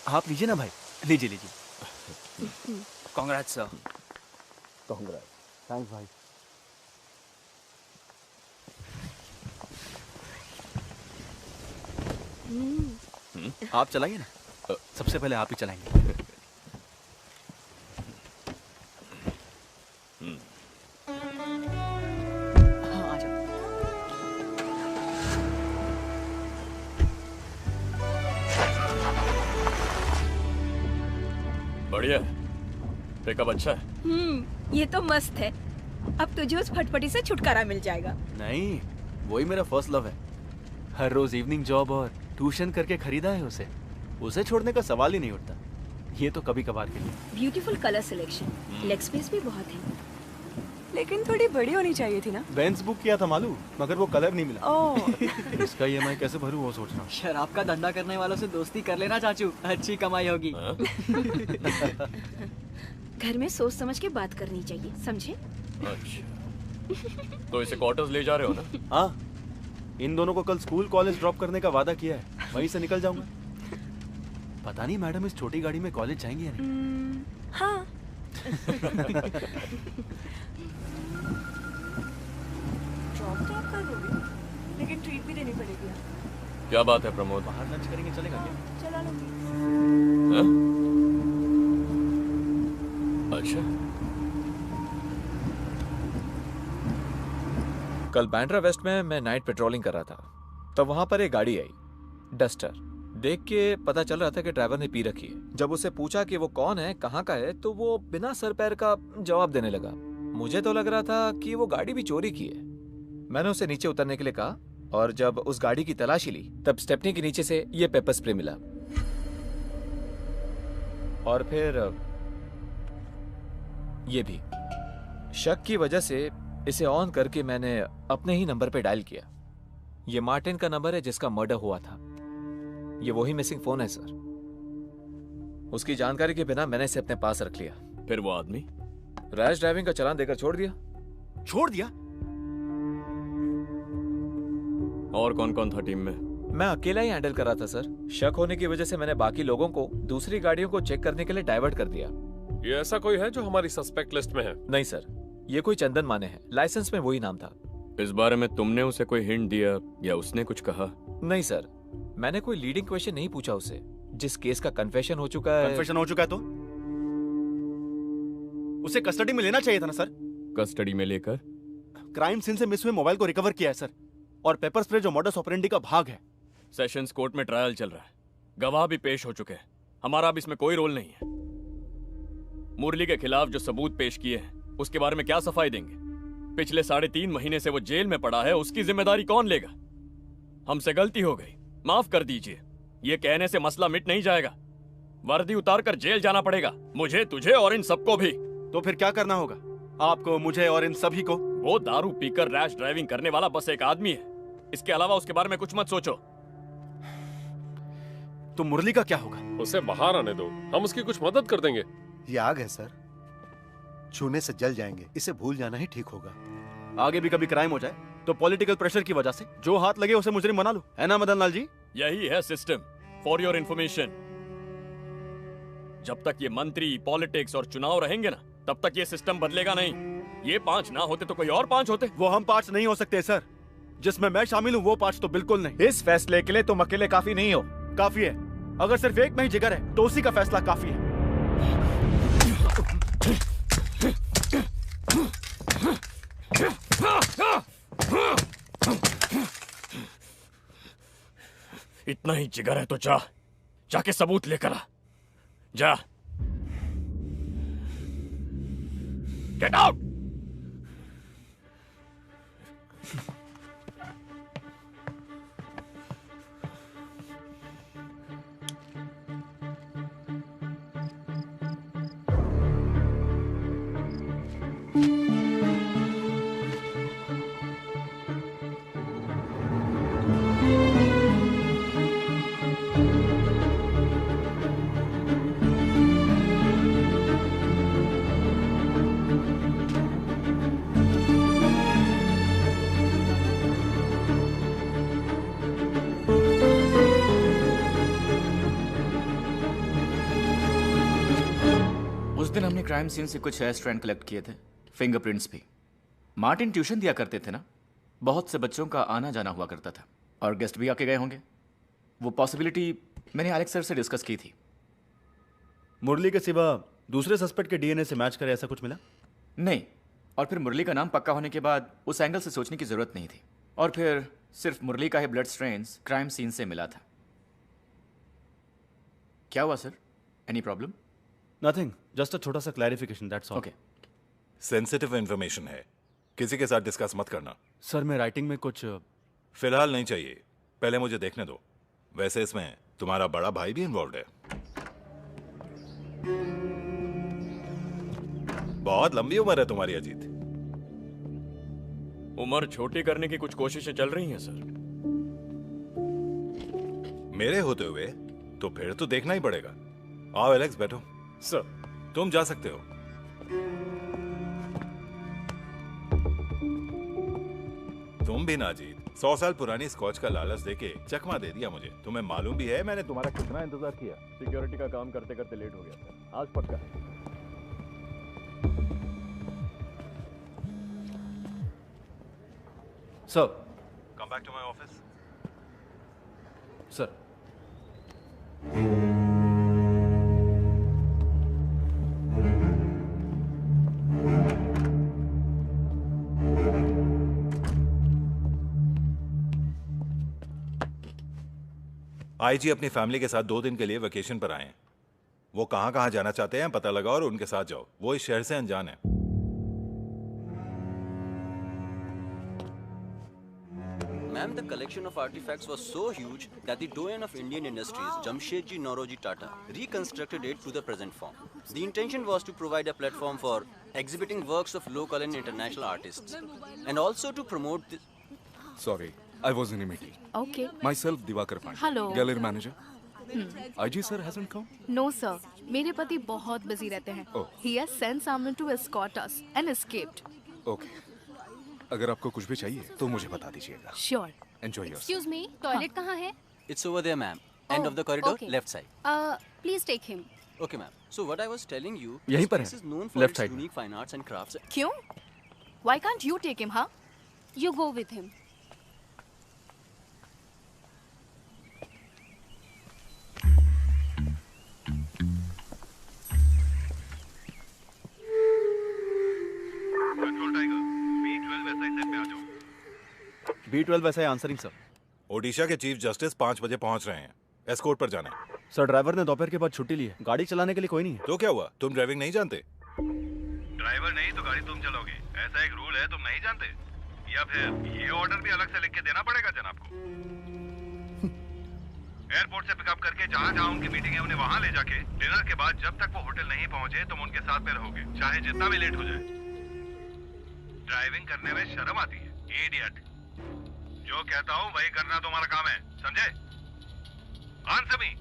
S1: आप लीजिए ना भाई, लीजिए लीजिए।
S6: Congrats sir.
S1: कांग्रेट्स। थैंक्स भाई। आप चलाइए ना, सबसे पहले आप ही चलाएंगे।
S6: हाँ, आ जाओ।
S12: बढ़िया, पिकअप अच्छा है।
S19: ये तो मस्त है। अब तुझे उस फटफटी से छुटकारा मिल जाएगा।
S1: नहीं, वही मेरा फर्स्ट लव है। हर रोज इवनिंग जॉब और ट्यूशन करके खरीदा है उसे। उसे छोड़ने का सवाल ही नहीं उठता। ये तो कभी कभार के लिए।
S19: Beautiful colour selection, leg space भी बहुत है।
S13: लेकिन थोड़ी बड़ी होनी चाहिए थी ना।
S1: बेंज बुक किया था मालूम, मगर वो कलर नहीं मिला।
S13: ओह।
S1: इसका ईएमआई कैसे भरूं वो सोच रहा हूँ।
S6: शराब का धंधा करने वालों से दोस्ती कर लेना चाचू, अच्छी कमाई होगी।
S19: घर में सोच समझ के बात करनी चाहिए, समझे?
S12: अच्छा, तो इसे क्वार्टर्स ले जा रहे हो ना?
S1: हाँ, इन दोनों को कल स्कूल कॉलेज ड्रॉप करने का वादा किया है, वहीं से निकल जाऊंगा। पता नहीं मैडम इस छोटी गाड़ी में कॉलेज जाएंगी या नहीं।
S13: हाँ। ड्रॉप तो आप कर दोगे, लेकिन ट्रीट भी देनी पड़ेगी।
S12: क्या बात है प्रमोद?
S1: बाहर लंच करेंगे, चलेगा क्या?
S13: चला लूंगी।
S12: अच्छा,
S9: कल बैंड्रा वेस्ट में मैं नाइट पेट्रोलिंग कर रहा था, तब वहां पर एक गाड़ी आई, डस्टर। देख के पता चल रहा था कि ड्राइवर ने पी रखी है। जब उसे पूछा कि वो कौन है, कहाँ का है, तो वो बिना सर पैर का जवाब देने लगा। मुझे तो लग रहा था कि वो गाड़ी भी चोरी की है। मैंने उसे नीचे उतरने के लिए कहा, और जब उस गाड़ी की तलाशी ली तब स्टेपनी के नीचे से ये पेपर स्प्रे मिला। और फिर ये भी। शक की वजह से इसे ऑन करके मैंने अपने ही नंबर पे डायल किया। ये मार्टिन का नंबर है जिसका मर्डर हुआ था। ये वही मिसिंग फोन है सर। उसकी जानकारी के बिना मैंने इसे अपने पास रख लिया।
S12: फिर वो आदमी
S9: रैश ड्राइविंग का चालान देकर छोड़ दिया।
S1: छोड़ दिया?
S12: और कौन कौन था टीम में?
S9: मैं अकेला ही हैंडल कर रहा था सर। शक होने की वजह से मैंने बाकी लोगों को दूसरी गाड़ियों को चेक करने के लिए डाइवर्ट कर दिया।
S8: ये ऐसा कोई है जो हमारी सस्पेक्ट लिस्ट में है?
S9: नहीं सर, ये कोई चंदन माने है, लाइसेंस में वही नाम था।
S12: इस बारे में तुमने उसे कोई हिंट दिया या उसने कुछ कहा?
S9: नहीं सर, मैंने कोई लीडिंग क्वेश्चन नहीं पूछा उसे। जिस केस का कन्फेशन हो चुका है।
S1: कन्फेशन हो चुका है तो उसे कस्टडी में लेना चाहिए था ना सर।
S12: कस्टडी में लेकर
S1: क्राइम सीन से मिस हुए मोबाइल को रिकवर किया है सर, और पेपर स्प्रे जो मॉडस ऑपरेंडी का भाग है।
S12: सेशंस कोर्ट में ट्रायल चल रहा है, गवाह भी पेश हो चुके हैं। हमारा अब इसमें कोई रोल नहीं है। मुरली के खिलाफ जो सबूत पेश किए हैं उसके बारे में क्या सफाई देंगे? पिछले 3.5 महीने से वो जेल में पड़ा है, उसकी जिम्मेदारी कौन लेगा? हमसे गलती हो गई, माफ कर दीजिए। ये कहने से मसला मिट नहीं जाएगा। वर्दी उतार कर जेल जाना पड़ेगा, मुझे, तुझे और इन सबको भी।
S1: तो फिर क्या करना होगा आपको, मुझे और इन सभी को?
S12: वो दारू पीकर रैश ड्राइविंग करने वाला बस एक आदमी है। इसके अलावा उसके बारे में कुछ मत सोचो।
S1: तो मुरली का क्या होगा?
S8: उसे बाहर आने दो, हम उसकी कुछ मदद कर देंगे।
S15: ये आग है सर, छूने से जल जाएंगे। इसे भूल जाना ही ठीक होगा।
S1: आगे भी कभी क्राइम हो जाए तो पॉलिटिकल प्रेशर की वजह से जो हाथ लगे उसे मुजरिम बना लो, है ना मदन लाल जी?
S12: यही है सिस्टम। फॉर योर इंफॉर्मेशन, जब तक ये मंत्री, पॉलिटिक्स और चुनाव रहेंगे ना, तब तक ये सिस्टम बदलेगा नहीं। ये 5 ना होते तो कोई और 5 होते।
S10: वो हम पार्ट्स नहीं हो सकते सर। जिसमें मैं शामिल हूँ वो पार्ट्स तो बिल्कुल नहीं।
S9: इस फैसले के लिए तुम अकेले काफी नहीं हो।
S10: काफी है। अगर सिर्फ एक में ही जिगर है तो उसी का फैसला काफी है।
S12: इतना ही जिगर है तो जाके सबूत लेकर आ। जा। Get out.
S17: हमने क्राइम सीन से कुछ हेयर स्ट्रैंड कलेक्ट किए थे, फिंगरप्रिंट्स भी। मार्टिन ट्यूशन दिया करते थे ना, बहुत से बच्चों का आना जाना हुआ करता था और गेस्ट भी आके गए होंगे। वो पॉसिबिलिटी मैंने एलेक्स सर से डिस्कस की थी।
S10: मुरली के सिवा दूसरे सस्पेक्ट के डीएनए से मैच करे ऐसा कुछ मिला?
S17: नहीं, और फिर मुरली का नाम पक्का होने के बाद उस एंगल से सोचने की जरूरत नहीं थी। और फिर सिर्फ मुरली का ही ब्लड स्ट्रेन्स क्राइम सीन से मिला था। क्या हुआ sir? Any problem?
S10: Nothing, just a छोटा सा clarification, that's all.
S17: Okay.
S20: Sensitive information है, किसी के साथ डिस्कस मत करना।
S10: सर मैं राइटिंग में कुछ
S20: फिलहाल नहीं चाहिए, पहले मुझे देखने दो। वैसे इसमें तुम्हारा बड़ा भाई भी इन्वॉल्व है। बहुत लंबी उम्र है तुम्हारी अजीत।
S12: उम्र छोटी करने की कुछ कोशिशें चल रही हैं सर।
S20: मेरे होते हुए तो फिर तो देखना ही पड़ेगा। आओ एलेक्स, बैठो।
S12: सर
S20: तुम जा सकते हो। तुम भी ना जीत, 100 साल पुरानी स्कॉच का लालच देके चकमा दे दिया मुझे। तुम्हें मालूम भी है मैंने तुम्हारा कितना इंतजार किया।
S12: सिक्योरिटी का काम करते करते लेट हो गया सर, आज पक्का है।
S10: Sir
S20: come back to my office.
S10: Sir
S20: IG अपनी फैमिली के साथ 2 दिन के लिए वेकेशन पर आए हैं। वो कहां कहां जाना चाहते हैं पता लगाओ और उनके साथ जाओ। वो इस शहर से अनजान है।
S5: Ma'am, the collection of artifacts was so huge that the doyen of Indian industries, Jamshedji Nauroji Tata, reconstructed it to the present form. The intention was to provide a platform for exhibiting works of local and international artists, and also to promote the...
S10: Sorry, I was in a meeting.
S16: Okay.
S10: Myself, Diwakar Pandey.
S16: Hello.
S10: Gallery manager. IG sir hasn't come?
S16: No sir, मेरे पति बहुत busy रहते हैं.
S10: Oh.
S16: He has sent someone to escort us and escaped.
S10: Okay. अगर आपको कुछ भी चाहिए तो मुझे बता दीजिएगा।
S16: Sure.
S10: Enjoy yourself.
S21: Excuse me, toilet कहाँ है?
S5: It's over there, ma'am. End of the corridor,
S21: okay.
S5: left side.
S21: Please take him.
S5: Okay, ma'am. So what I was telling you,
S10: यहीं
S5: this
S10: पर
S5: place
S10: है,
S5: is known for
S10: left
S5: its
S10: side में।
S5: unique fine arts and crafts.
S16: क्यों? Why can't you take him, huh?
S21: You go with him.
S10: B12 वैसा है answering sir.
S20: Odisha के chief justice 5 बजे पहुंच रहे हैं। एस्कॉर्ट पर जाना है।
S10: सर ड्राइवर ने दोपहर के बाद छुट्टी ली है, गाड़ी चलाने के लिए कोई नहीं है।
S20: तो क्या हुआ, तुम ड्राइविंग नहीं जानते? ड्राइवर नहीं तो गाड़ी तुम चलाओगे, ऐसा एक रूल है, तुम नहीं जानते? या फिर ये ऑर्डर भी अलग से लिख के देना पड़ेगा जनाब को? एयरपोर्ट से पिकअप करके जहाँ उनकी मीटिंग है उन्हें वहां ले जाके डिनर के बाद जब तक वो होटल नहीं पहुंचे तुम उनके साथ में रहोगे, चाहे जितना भी लेट हो जाए। ड्राइविंग करने में शर्म आती है, इडियट। जो कहता हूँ वही करना तुम्हारा काम है, समझे? Answer me.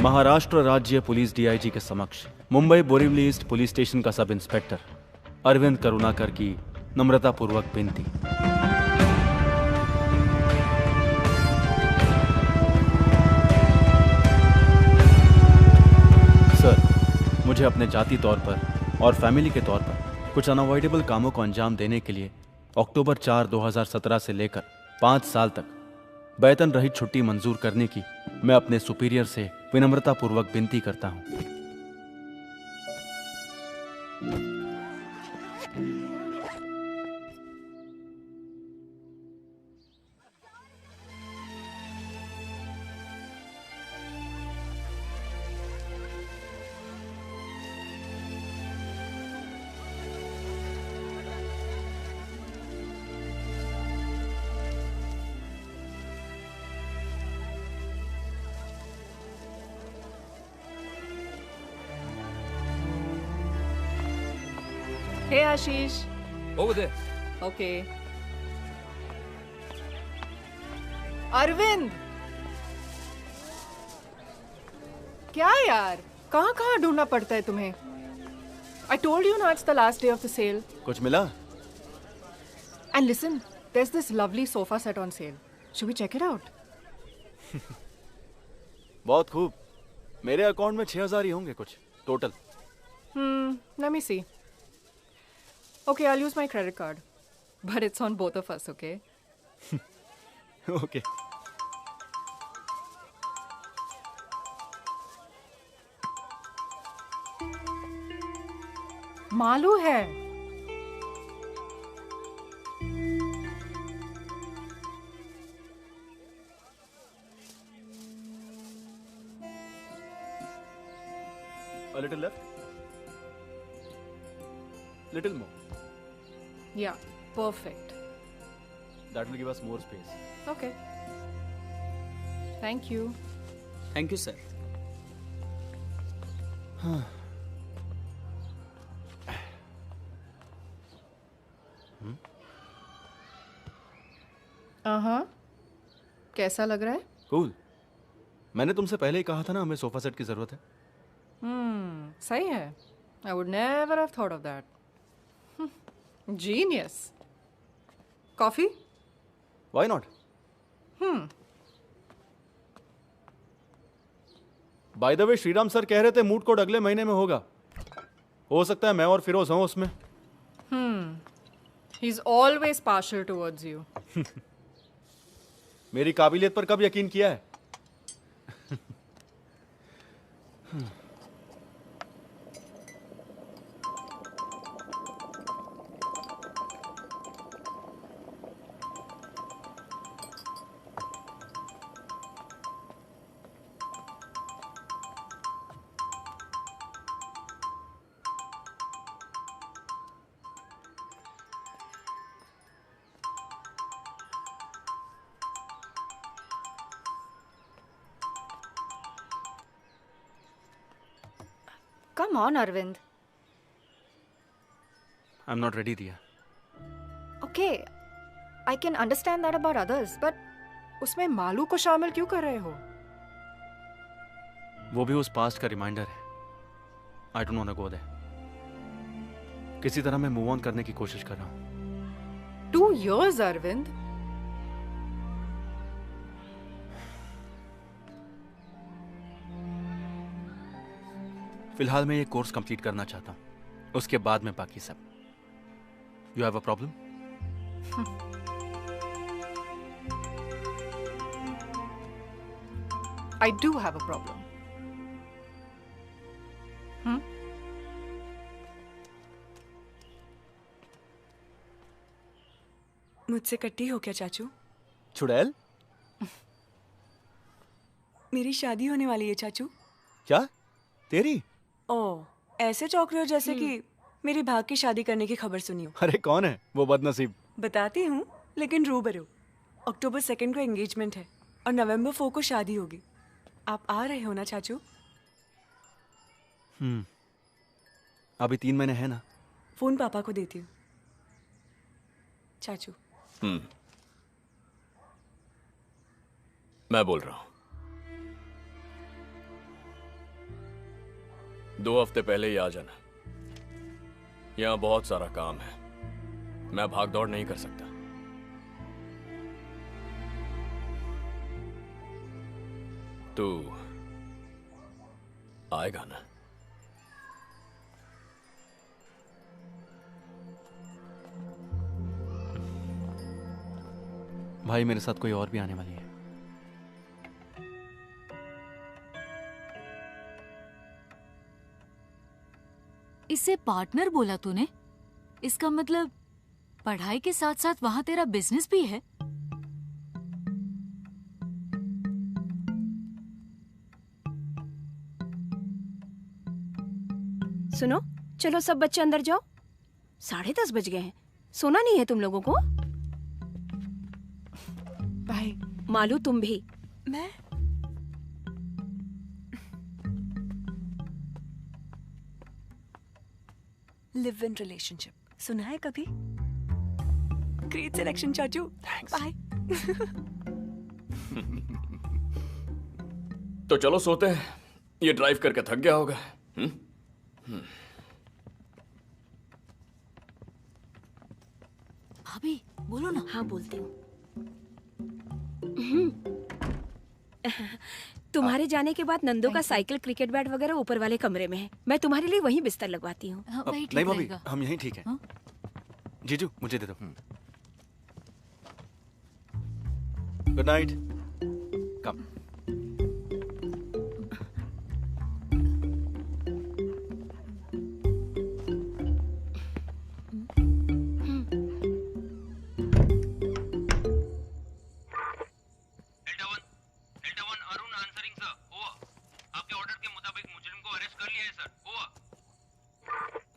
S1: महाराष्ट्र राज्य पुलिस डीआईजी के समक्ष Mumbai Borivali east police station का सब इंस्पेक्टर अरविंद करुणाकर की नम्रतापूर्वक विनती। सर, मुझे अपने जाति तौर पर और फैमिली के तौर पर कुछ अनअवॉइडेबल कामों को अंजाम देने के लिए अक्टूबर 4, 2017 से लेकर 5 साल तक वेतन रहित छुट्टी मंजूर करने की मैं अपने सुपीरियर से विनम्रतापूर्वक विनती करता हूं।
S3: Hey Ashish.
S6: Over there.
S3: Okay. Arvind, क्या यार, कहाँ कहाँ ढूंढना पड़ता है तुम्हें? I told you now it's the last day of the sale.
S1: कुछ मिला?
S3: And listen, there's this lovely sofa set on sale. Should we check it out?
S1: बहुत खूब। मेरे अकाउंट में 6,000 ही होंगे कुछ total.
S3: Let me see. Okay, I'll use my credit card. But it's on both of us, okay?
S1: Okay.
S3: Malu है।
S1: A little left. Little more.
S3: Yeah, perfect.
S1: That will give us more space.
S3: Okay. Thank you.
S22: Thank you, sir.
S3: कैसा लग रहा है?
S1: Cool. मैंने तुमसे पहले ही कहा था ना हमें सोफा सेट की जरूरत है।
S3: सही है। I would never have thought of that. Genius. Coffee?
S1: Why not? By the way, Shriram sir कह रहे थे मूड कोड अगले महीने में होगा। हो सकता है मैं और फिरोज हों उसमें।
S3: He's always partial towards you.
S1: मेरी काबिलियत पर कब यकीन किया है?
S23: Come on, Arvind.
S1: I'm not ready, Diya.
S23: Okay, I can understand that about others, but
S3: उसमें मालू को शामिल क्यों कर रहे हो?
S1: वो भी उस पास्ट का रिमाइंडर है। I don't want to go there. किसी तरह मैं मूव ऑन करने की कोशिश कर रहा हूँ।
S3: 2 years, Arvind.
S1: फिलहाल मैं ये कोर्स कंप्लीट करना चाहता हूँ, उसके बाद में बाकी सब। You have a problem?
S3: I do have a problem.
S13: मुझसे कट्टी हो क्या चाचू?
S1: चुड़ैल?
S13: मेरी शादी होने वाली है चाचू।
S1: क्या? तेरी?
S13: ओह, ऐसे चौंक रहे हो जैसे कि मेरी भाग की शादी करने की खबर सुनी हो।
S1: अरे कौन है वो बदनसीब?
S13: बताती हूँ, लेकिन रूबरू। अक्टूबर 2 को एंगेजमेंट है और नवंबर 4 को शादी होगी। आप आ रहे हो ना चाचू?
S1: अभी 3 महीने हैं ना।
S13: फोन पापा को देती हूँ। चाचू।
S12: मैं बोल रहा हूं। 2 हफ्ते पहले ही आ जाना। यहाँ बहुत सारा काम है, मैं भाग दौड़ नहीं कर सकता। तू आएगा ना?
S1: भाई मेरे साथ कोई और भी आने वाली है।
S16: इसे पार्टनर बोला तूने? इसका मतलब पढ़ाई के साथ साथ वहां तेरा बिजनेस भी है?
S19: सुनो, चलो सब बच्चे अंदर जाओ। 10:30 बज गए हैं। सोना नहीं है तुम लोगों को?
S13: भाई
S19: मालू तुम भी।
S13: मैं लिव इन रिलेशनशिप सुना है कभी? ग्रेट सिलेक्शन चाचू। बाय।
S12: तो चलो सोते हैं, ये ड्राइव करके थक गया होगा।
S16: भाभी बोलो ना।
S19: हाँ बोलती हूँ। तुम्हारे जाने के बाद नंदो का साइकिल, क्रिकेट बैट वगैरह ऊपर वाले कमरे में है। मैं तुम्हारे लिए वहीं बिस्तर लगवाती हूँ।
S1: नहीं भाभी, हम यहीं ठीक हैं। जीजू मुझे दे दो। Good night. कम।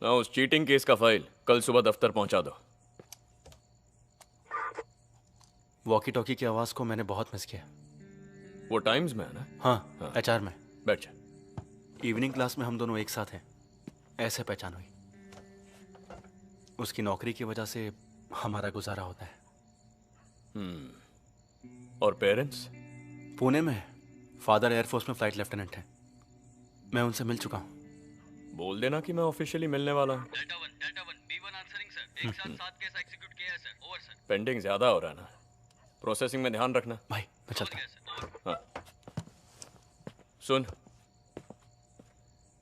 S12: उस चीटिंग केस का फाइल कल सुबह दफ्तर पहुंचा दो।
S1: वॉकी टॉकी की आवाज को मैंने बहुत मिस किया।
S12: वो टाइम्स में है ना?
S1: हाँ, एचआर में।
S12: बैठ जा।
S1: इवनिंग क्लास में हम दोनों एक साथ हैं, ऐसे पहचान हुई। उसकी नौकरी की वजह से हमारा गुजारा होता है।
S12: और पेरेंट्स?
S1: पुणे में। फादर एयरफोर्स में फ्लाइट लेफ्टिनेंट हैं। मैं उनसे मिल चुका हूँ।
S12: बोल देना कि मैं ऑफिशियली मिलने वाला हूँ। पेंडिंग ज्यादा हो रहा है ना, प्रोसेसिंग में ध्यान रखना।
S1: भाई मैं चलता हूँ।
S12: हाँ। सुन,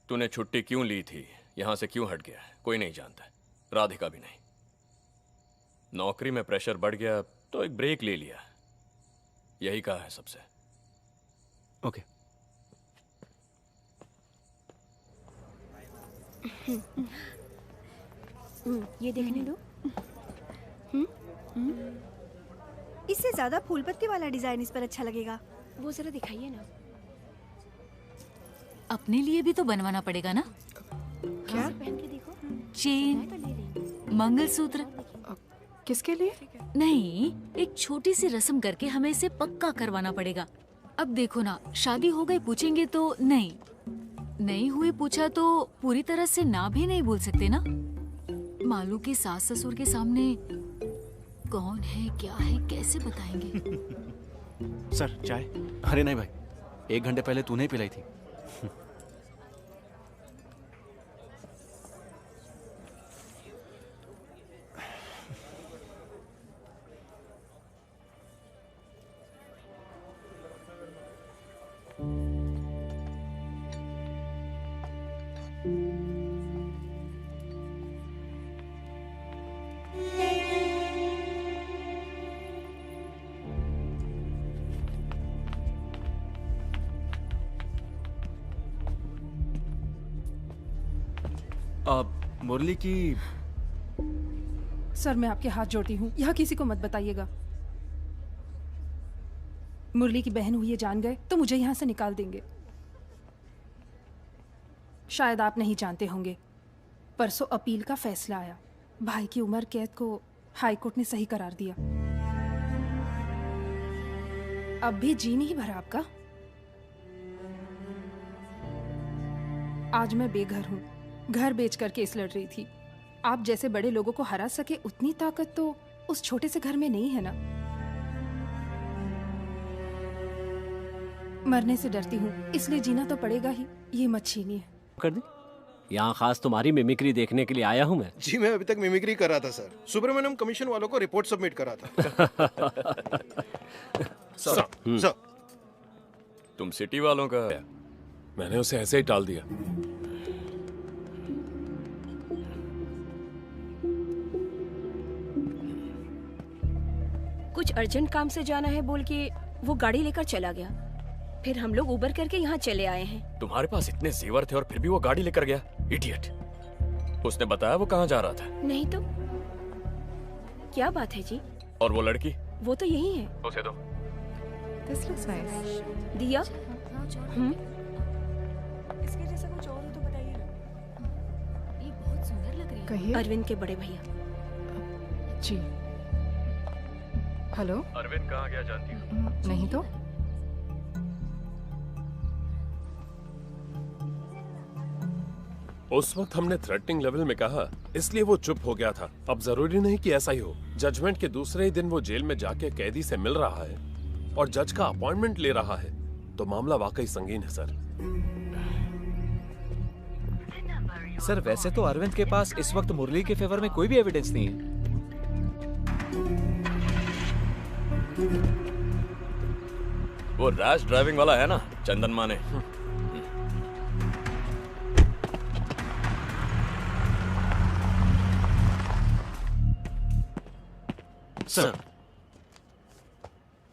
S12: तूने छुट्टी क्यों ली थी, यहां से क्यों हट गया, कोई नहीं जानता, राधिका भी नहीं। नौकरी में प्रेशर बढ़ गया तो एक ब्रेक ले लिया, यही कहा है सबसे।
S1: ओके।
S19: ये देखने दो।
S4: इससे ज्यादा फूल पत्ती वाला डिजाइन इस पर अच्छा लगेगा।
S19: वो जरा दिखाइए ना।
S16: अपने लिए भी तो बनवाना पड़ेगा ना?
S3: क्या?
S19: पहन के देखो।
S16: चेन, मंगलसूत्र।
S3: किसके लिए?
S16: नहीं, एक छोटी सी रस्म करके हमें इसे पक्का करवाना पड़ेगा। अब देखो ना, शादी हो गई पूछेंगे तो नहीं हुई पूछा तो पूरी तरह से ना भी नहीं बोल सकते ना। मालू के सास ससुर के सामने कौन है क्या है कैसे बताएंगे?
S1: सर चाय? अरे नहीं भाई, 1 घंटे पहले तूने ही पिलाई थी। मुरली की।
S3: सर मैं आपके हाथ जोड़ती हूँ, यहाँ किसी को मत बताइएगा। मुरली की बहन हुई ये जान गए तो मुझे यहाँ से निकाल देंगे। शायद आप नहीं जानते होंगे, परसों अपील का फैसला आया। भाई की उम्र कैद को हाई कोर्ट ने सही करार दिया। अब भी जी नहीं भरा आपका? आज मैं बेघर हूँ, घर बेचकर केस लड़ रही थी। आप जैसे बड़े लोगों को हरा सके उतनी ताकत तो उस छोटे से घर में नहीं है ना। मरने से डरती हूँ, इसलिए जीना तो पड़ेगा ही। ये मत छीनिए।
S1: कर दी?
S7: यहाँ खास तुम्हारी मिमिक्री देखने के लिए आया हूँ मैं।
S14: जी मैं अभी तक मिमिक्री कर रहा था सर। सुब्रमण्यम कमीशन वालों को रिपोर्ट सबमिट करा था।
S8: सर,
S12: तुम सिटी वालों का
S8: मैंने उसे ऐसे ही टाल दिया।
S19: कुछ अर्जेंट काम से जाना है बोल के वो गाड़ी लेकर चला गया। फिर हम लोग उबर करके यहाँ चले आए हैं।
S12: तुम्हारे पास इतने जेवर थे और फिर भी वो गाड़ी लेकर गया। इडियट। उसने बताया वो कहाँ जा रहा था?
S19: नहीं तो क्या बात है जी?
S12: और वो लड़की?
S19: वो तो यही है।
S12: उसे दो।
S3: This looks nice.
S19: दिया?
S13: इसके जैसा कुछ और हो तो बताइए ना।
S16: ये बहुत सुंदर लग रही है।
S3: कहिए।
S19: अरविंद के बड़े भैया।
S3: जी। हेलो।
S12: अरविंद कहाँ गया जानती हो?
S3: नहीं तो।
S8: उस वक्त हमने थ्रेटनिंग लेवल में कहा, इसलिए वो चुप हो गया था। अब जरूरी नहीं कि ऐसा ही हो। जजमेंट के दूसरे ही दिन वो जेल में जाके कैदी से मिल रहा है और जज का अपॉइंटमेंट ले रहा है, तो मामला वाकई संगीन है सर।
S9: सर वैसे तो अरविंद के पास इस वक्त मुरली के फेवर में कोई भी एविडेंस नहीं है।
S12: वो रैश ड्राइविंग वाला है ना, चंदन माने।
S10: सर,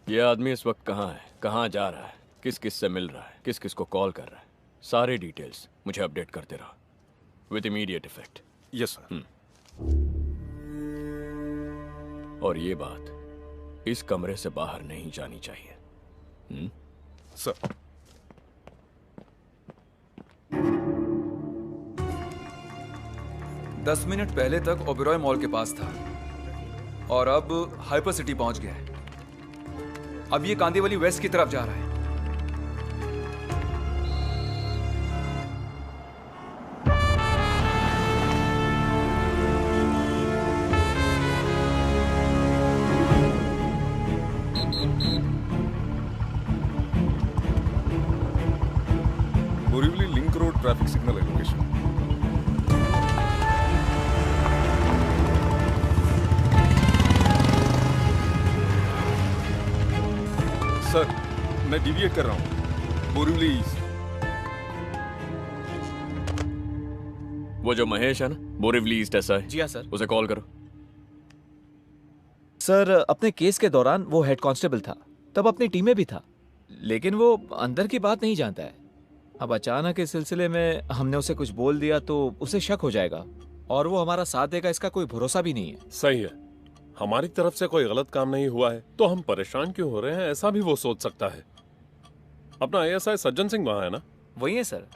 S12: ये आदमी इस वक्त कहाँ है, कहाँ जा रहा है, किस किस से मिल रहा है, किस किस को कॉल कर रहा है, सारे डिटेल्स मुझे अपडेट करते रहो with immediate effect.
S10: Yes sir.
S12: और ये बात इस कमरे से बाहर नहीं जानी चाहिए।
S10: सर।
S6: दस मिनट पहले तक ओबेरॉय मॉल के पास था और अब हाइपर सिटी पहुंच गया है। अब ये कांदीवली वेस्ट की तरफ जा रहा है।
S10: Borivali link road traffic signal है लोकेशन। सर, मैं डिविएट कर रहा हूँ बोरीवली ईस्ट।
S12: वो जो महेश है ना, बोरीवली ईस्ट ऐसा है।
S9: जी हाँ सर।
S12: उसे कॉल करो।
S9: सर अपने केस के दौरान वो हेड कांस्टेबल था, तब अपनी टीम में भी था, लेकिन वो अंदर की बात नहीं जानता है। अब अचानक इस सिलसिले में हमने उसे कुछ बोल दिया तो उसे शक हो जाएगा और वो हमारा साथ देगा, इसका कोई भरोसा भी नहीं है।
S8: सही है, हमारी तरफ से कोई गलत काम नहीं हुआ है तो हम परेशान क्यों हो रहे हैं, ऐसा भी वो सोच सकता है। अपना एएसआई सज्जन सिंह वहां है ना?
S9: वही है सर।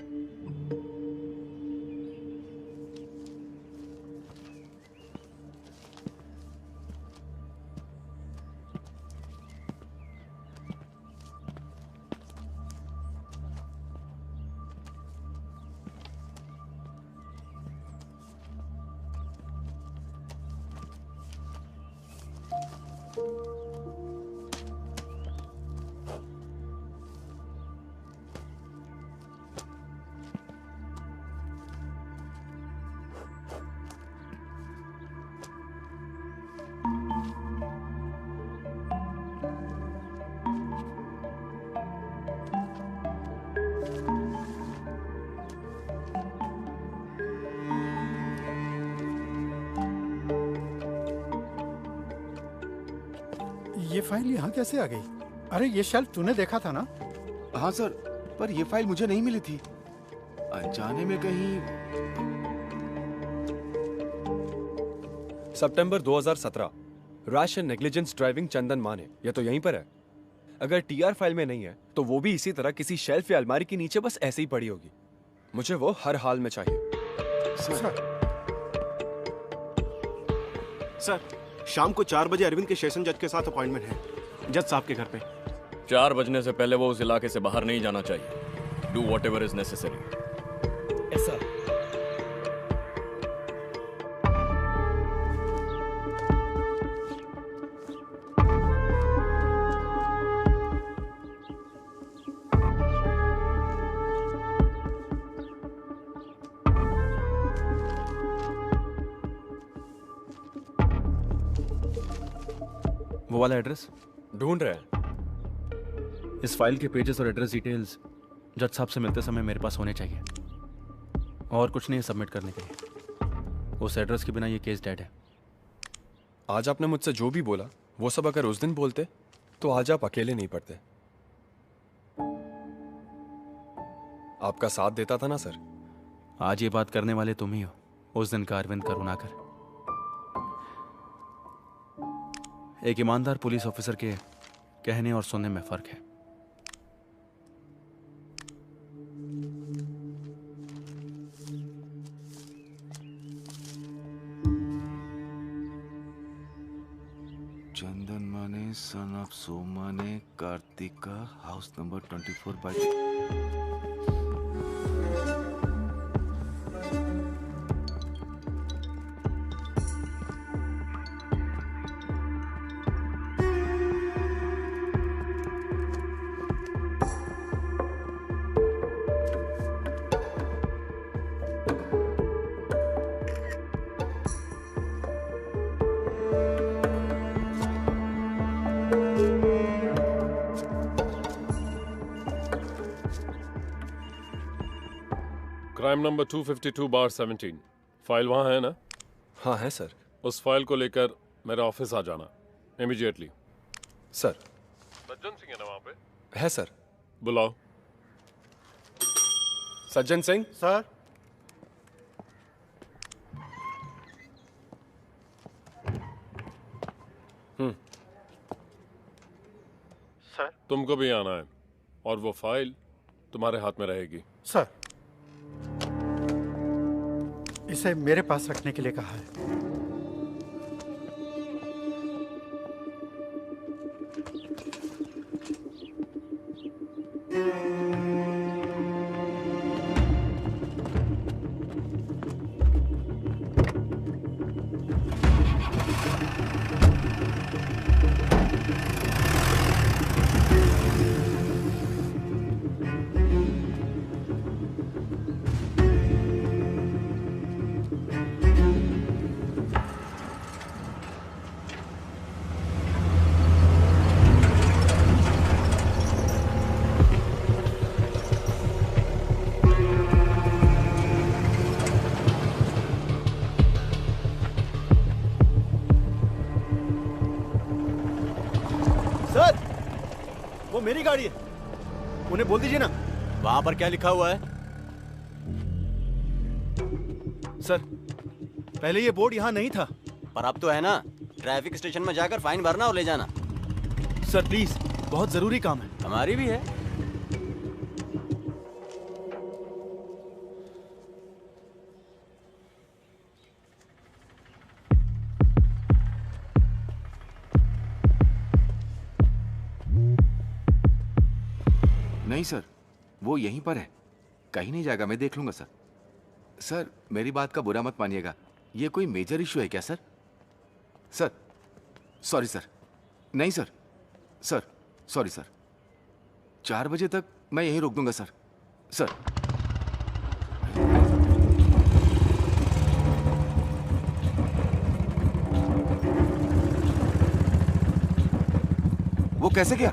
S11: ये फाइल यहाँ कैसे आ गई? अरे ये शेल्फ तूने देखा था ना?
S2: हाँ सर, पर ये फाइल मुझे नहीं मिली थी। अनजाने में कहीं।
S10: सितंबर 2017, रैश एंड नेग्लिजेंस ड्राइविंग चंदन माने, ये तो यहीं पर है। अगर टीआर फाइल में नहीं है तो वो भी इसी तरह किसी शेल्फ या अलमारी के नीचे बस ऐसे ही पड़ी होगी। मुझे वो हर हाल में चाहिए।
S22: सर, शाम को 4 बजे अरविंद के सेशन जज के साथ अपॉइंटमेंट है, जज साहब के घर पे।
S12: 4 बजने से पहले वो उस इलाके से बाहर नहीं जाना चाहिए। Do whatever is necessary.
S9: Yes sir.
S1: वो वाला एड्रेस
S10: ढूंढ रहे हैं।
S1: इस फाइल के पेजेस और एड्रेस डिटेल्स जज साहब से मिलते समय मेरे पास होने चाहिए। और कुछ नहीं है सबमिट करने के लिए। उस एड्रेस के बिना ये केस डेड है।
S10: आज आपने मुझसे जो भी बोला वो सब अगर उस दिन बोलते तो आज आप अकेले नहीं पड़ते। आपका साथ देता था ना सर।
S1: आज ये बात करने वाले तुम ही हो, उस दिन का अरविंद करुणाकर। एक ईमानदार पुलिस ऑफिसर के कहने और सुनने में फर्क है।
S2: चंदन माने सन ऑफ सोमा ने Kartika house number 24 by
S8: crime number 252/17। File वहाँ है ना?
S10: हाँ है सर।
S8: उस फाइल को लेकर मेरे ऑफिस आ जाना इमीडिएटली।
S10: सर।
S8: सज्जन सिंह है ना वहाँ पे?
S10: है सर।
S8: बुलाओ।
S10: सज्जन सिंह।
S14: सर। सर।
S8: तुमको भी आना है और वो फाइल तुम्हारे हाथ में रहेगी।
S15: सर, इसे मेरे पास रखने के लिए कहा है।
S14: मेरी गाड़ी है, उन्हें बोल दीजिए ना।
S5: वहां पर क्या लिखा हुआ है?
S14: सर, पहले ये बोर्ड यहाँ नहीं था।
S5: पर अब तो है ना। ट्रैफिक स्टेशन में जाकर फाइन भरना और ले जाना।
S14: सर प्लीज, बहुत जरूरी काम है।
S5: हमारी भी है।
S2: नहीं सर, वो यहीं पर है, कहीं नहीं जाएगा, मैं देख लूंगा सर। सर मेरी बात का बुरा मत मानिएगा, ये कोई मेजर इशू है क्या सर? Sir sorry sir. नहीं सर, सर सॉरी सर। 4 बजे तक मैं यहीं रोक दूंगा सर। सर वो कैसे गया?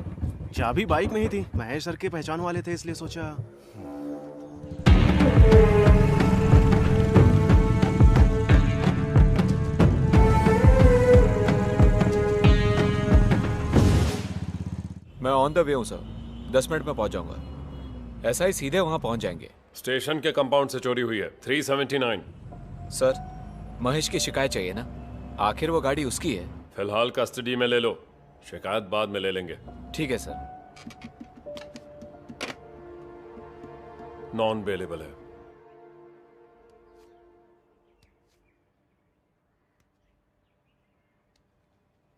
S14: चाबी बाइक में ही थी, महेश सर के पहचान वाले थे इसलिए सोचा।
S9: मैं ऑन द वे हूँ सर, 10 मिनट में पहुंच जाऊंगा। ऐसा ही सीधे वहां पहुंच जाएंगे।
S8: स्टेशन के कंपाउंड से चोरी हुई है 379।
S9: सर, महेश की शिकायत चाहिए ना, आखिर वो गाड़ी उसकी है।
S8: फिलहाल कस्टडी में ले लो, शिकायत बाद में ले लेंगे।
S9: ठीक है सर।
S8: नॉन बेलेबल है।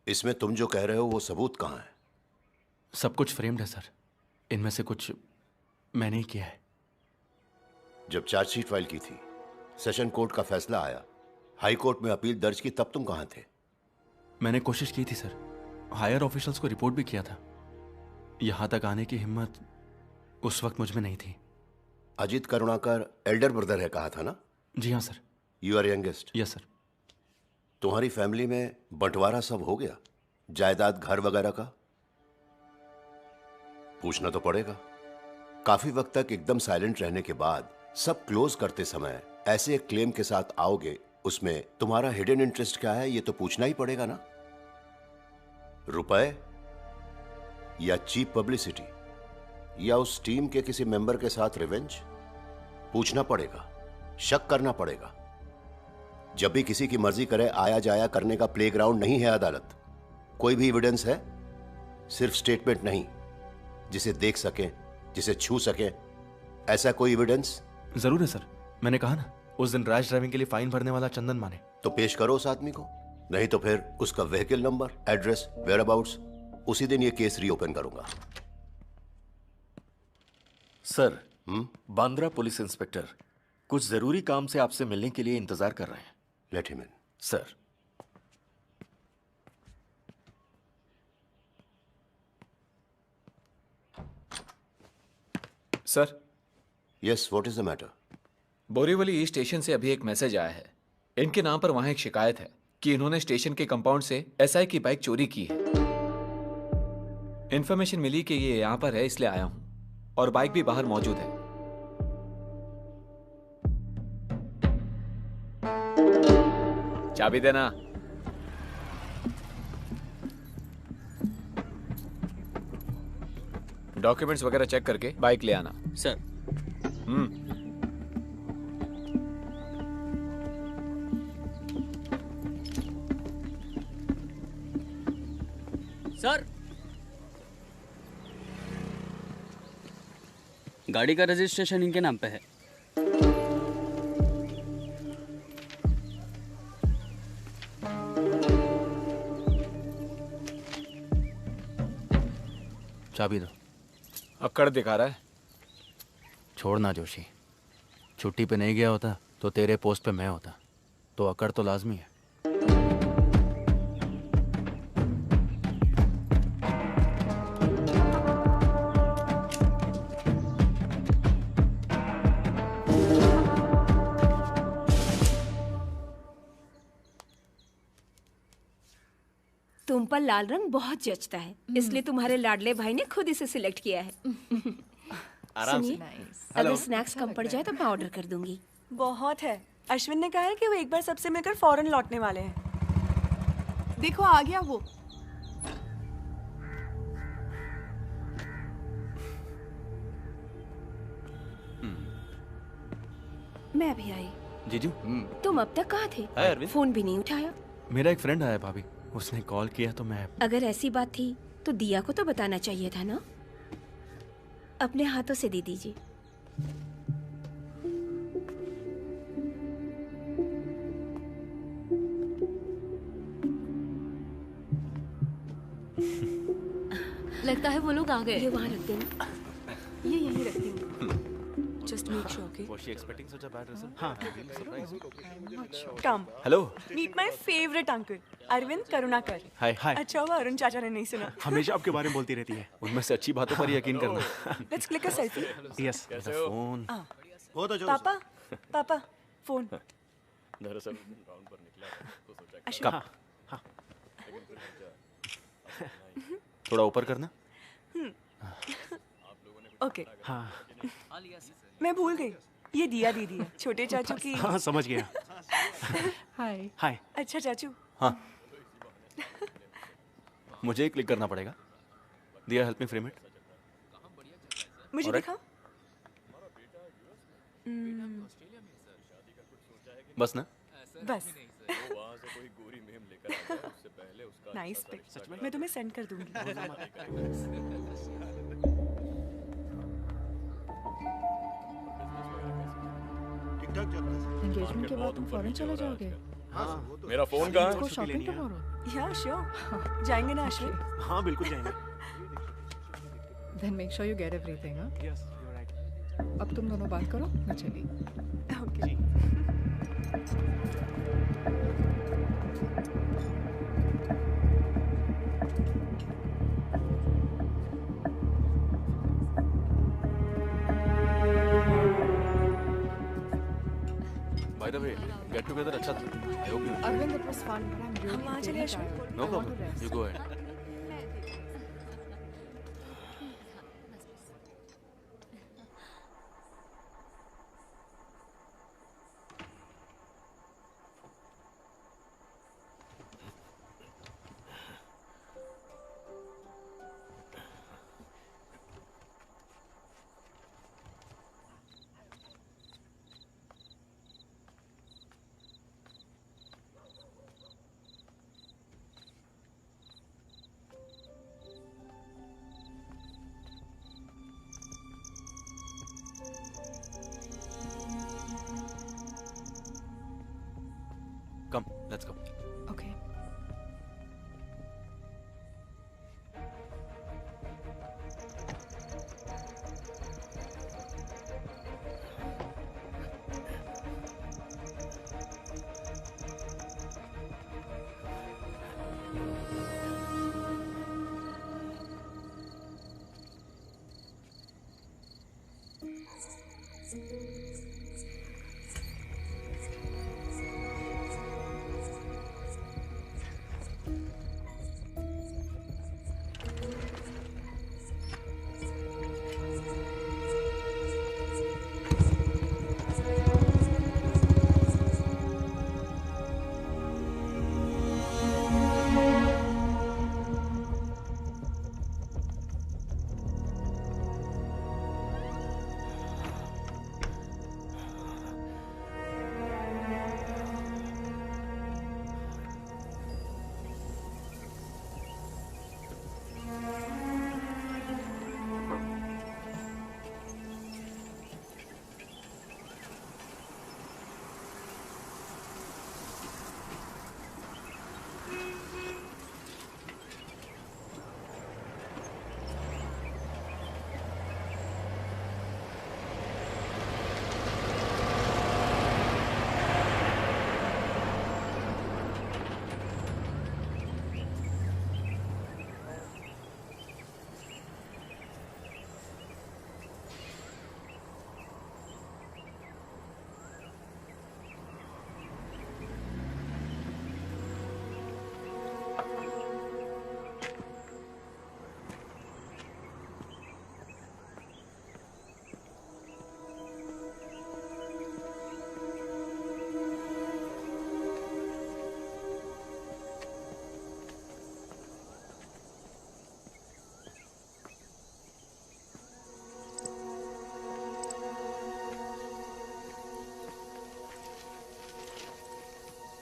S17: इसमें तुम जो कह रहे हो वो सबूत कहाँ है?
S1: सब कुछ फ्रेम्ड है सर, इनमें से कुछ मैंने ही किया है।
S17: जब चार्जशीट फाइल की थी, सेशन कोर्ट का फैसला आया, हाई कोर्ट में अपील दर्ज की, तब तुम कहाँ थे?
S1: मैंने कोशिश की थी सर, हायर ऑफिशियल्स को रिपोर्ट भी किया था। यहां तक आने की हिम्मत उस वक्त मुझ में नहीं थी।
S17: अजित करुणाकर एल्डर ब्रदर है कहा था ना?
S1: जी हाँ sir.
S17: You are youngest?
S1: Yes sir.
S17: तुम्हारी फैमिली में बंटवारा सब हो गया? जायदाद, घर वगैरह का? पूछना तो पड़ेगा। काफी वक्त तक एकदम साइलेंट रहने के बाद सब क्लोज करते समय ऐसे एक क्लेम के साथ आओगे, उसमें तुम्हारा हिडन इंटरेस्ट क्या है ये तो पूछना ही पड़ेगा ना। रुपए या चीप पब्लिसिटी या उस टीम के किसी मेंबर के साथ रिवेंज? पूछना पड़ेगा, शक करना पड़ेगा। जब भी किसी की मर्जी करे आया जाया करने का प्लेग्राउंड नहीं है अदालत। कोई भी एविडेंस है? सिर्फ स्टेटमेंट नहीं, जिसे देख सके, जिसे छू सके, ऐसा कोई एविडेंस?
S1: जरूर है सर, मैंने कहा ना उस दिन रैश ड्राइविंग के लिए फाइन भरने वाला चंदन माने।
S17: तो पेश करो उस आदमी को, नहीं तो फिर उसका व्हीकल नंबर, एड्रेस, वेयरअबाउट्स, उसी दिन ये केस रीओपन करूंगा।
S18: सर, बांद्रा पुलिस इंस्पेक्टर कुछ जरूरी काम से आपसे मिलने के लिए इंतजार कर रहे हैं।
S17: Let him in.
S18: Sir.
S9: Sir.
S17: Yes, what is the matter?
S9: Borivali east station से अभी एक मैसेज आया है। इनके नाम पर वहां एक शिकायत है कि इन्होंने स्टेशन के कंपाउंड से एसआई की बाइक चोरी की है। इन्फॉर्मेशन मिली कि ये यहां पर है, इसलिए आया हूं, और बाइक भी बाहर मौजूद है। चाबी देना। डॉक्यूमेंट्स वगैरह चेक करके बाइक ले आना।
S5: सर। सर, गाड़ी का रजिस्ट्रेशन इनके नाम पे है।
S1: चाबी दो।
S9: अक्कड़ दिखा रहा है।
S1: छोड़ना जोशी, छुट्टी पे नहीं गया होता तो तेरे पोस्ट पे मैं होता, तो अकड़ तो लाजमी है।
S19: तुम पर लाल रंग बहुत जचता है, इसलिए तुम्हारे लाडले भाई ने खुद इसे सिलेक्ट किया है।
S13: आराम से।
S19: सुनिए, अगर स्नैक्स कम पड़ जाए तो मैं ऑर्डर कर दूंगी।
S13: बहुत है। अश्विन ने कहा है कि वो एक बार सबसे मिलकर फौरन लौटने वाले हैं। देखो आ गया वो।
S19: मैं भी आई।
S1: जीजू,
S19: तुम अब तक कहाँ थे?
S1: हाय अरविंद।
S19: फोन भी नहीं उठाया।
S1: मेरा एक फ्रेंड आया भाभी, उसने कॉल किया तो मैं।
S19: अगर ऐसी बात थी तो दिया को तो बताना चाहिए था ना। अपने हाथों से दे दीजिए।
S16: लगता है वो लोग आ गए।
S19: ये वहाँ रख देना।
S13: ये यहीं रख दूंगी। Just make sure, okay?
S1: Was she expecting such a bad result?
S13: हाँ।
S1: Surprise.
S13: Come.
S1: Hello.
S13: Meet my favorite uncle, Arvind Karunakar.
S1: Hi. Hi.
S13: अच्छा हुआ अरुण चाचा ने नहीं सुना।
S14: हमेशा आपके बारे में बोलती रहती है।
S1: उनमें से अच्छी बातों पर यकीन करना।
S13: Let's click a selfie.
S14: Yes.
S1: Phone.
S14: बहुत अच्छा।
S13: पापा, पापा, फोन।
S12: दरअसल राउंड पर निकला तो सोचा कि
S13: अश्विन।
S14: हाँ।
S1: थोड़ा ऊपर करना।
S13: ओके।
S14: हाँ।
S13: मैं भूल गई, ये दिया दीदी है, छोटे चाचू की।
S14: हाँ, समझ गया।
S13: हाय।
S14: हाय।
S13: अच्छा चाचू।
S1: हाँ। मुझे क्लिक करना पड़ेगा। Diya, help me frame it.
S13: मुझे
S1: Alright.
S13: दिखा।
S1: बस ना।
S13: बस। Nice pic. मैं तुम्हें सेंड कर दूंगी।
S20: एंगेजमेंट के बाद तुम फौरन चले जाओगे?
S14: हाँ।
S12: मेरा फोन कहाँ है?
S20: Shopping tomorrow.
S13: Yeah sure. जाएंगे ना अश्विन?
S14: हाँ बिल्कुल जाएंगे।
S20: Then make sure you get everything. हाँ
S14: यस, यू आर राइट।
S20: अब तुम दोनों बात करो, मैं चली।
S13: Okay.
S1: By the way, get together अच्छा था। I hope you.
S20: Arvind, it was fun, but I'm really
S13: हम वहाँ चले Ashwin.
S1: No problem. You go ahead. Come let's go.
S20: Okay.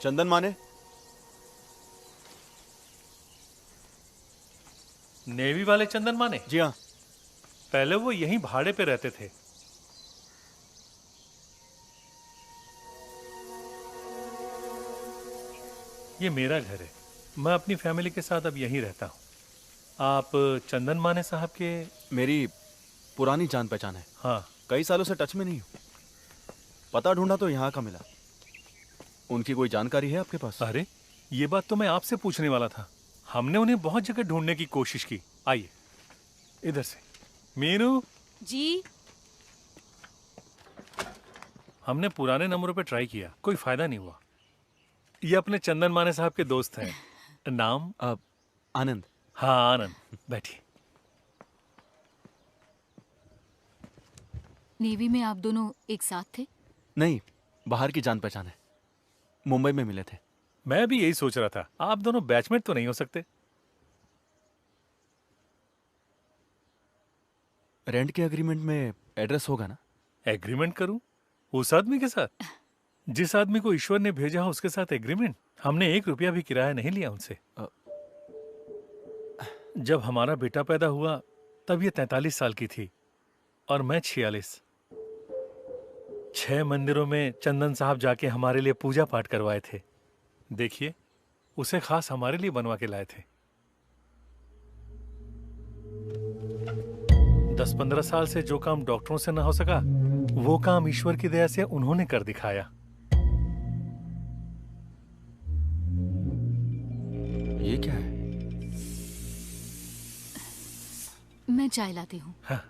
S1: Chandan Mane?
S4: Navy वाले चंदन माने?
S1: जी हाँ।
S4: पहले वो यहीं भाड़े पे रहते थे। ये मेरा घर है। मैं अपनी फैमिली के साथ अब यहीं रहता हूँ। आप चंदन माने साहब के?
S1: मेरी पुरानी जान पहचान है।
S4: हाँ।
S1: कई सालों से टच में नहीं हूँ। पता ढूंढा तो यहाँ का मिला। उनकी कोई जानकारी है आपके पास?
S4: अरे ये बात तो मैं आपसे पूछने वाला था। हमने उन्हें बहुत जगह ढूंढने की कोशिश की। आइए इधर से। मीनू
S16: जी।
S4: हमने पुराने नंबरों पे ट्राई किया, कोई फायदा नहीं हुआ। ये अपने चंदन माने साहब के दोस्त हैं। नाम?
S1: आनंद।
S4: हाँ आनंद, बैठिए।
S16: नेवी में आप दोनों एक साथ थे?
S1: नहीं, बाहर की जान पहचान है। मुंबई में मिले थे।
S4: मैं भी यही सोच रहा था, आप दोनों बैचमेट तो नहीं हो सकते?
S1: रेंट के एग्रीमेंट में एड्रेस होगा ना?
S4: एग्रीमेंट करूं? उस आदमी के साथ? जिस आदमी को ईश्वर ने भेजा उसके साथ एग्रीमेंट? हमने 1 रुपया भी किराया नहीं लिया उनसे। जब हमारा बेटा पैदा हुआ तब ये 43 साल की थी और मैं 46। 6 मंदिरों में चंदन साहब जाके हमारे लिए पूजा पाठ करवाए थे। देखिए, उसे खास हमारे लिए बनवा के लाए थे। 10-15 साल से जो काम डॉक्टरों से ना हो सका, वो काम ईश्वर की दया से उन्होंने कर दिखाया।
S1: ये क्या है?
S16: मैं चाय लाती हूँ।
S4: हाँ।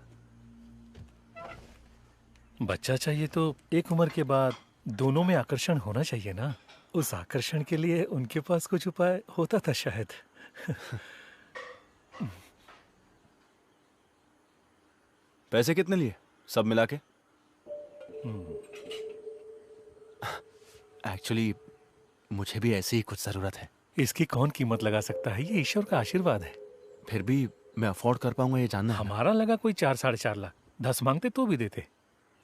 S4: बच्चा चाहिए तो एक उम्र के बाद दोनों में आकर्षण होना चाहिए ना। उस आकर्षण के लिए उनके पास कुछ उपाय होता था शायद।
S1: पैसे कितने लिए सब मिला के? एक्चुअली मुझे भी ऐसी ही कुछ जरूरत है।
S4: इसकी कौन कीमत लगा सकता है? ये ईश्वर का आशीर्वाद है।
S1: फिर भी मैं अफोर्ड कर पाऊंगा ये जानना है।
S4: हमारा लगा कोई 4-4.5 लाख। 10 मांगते तो भी देते।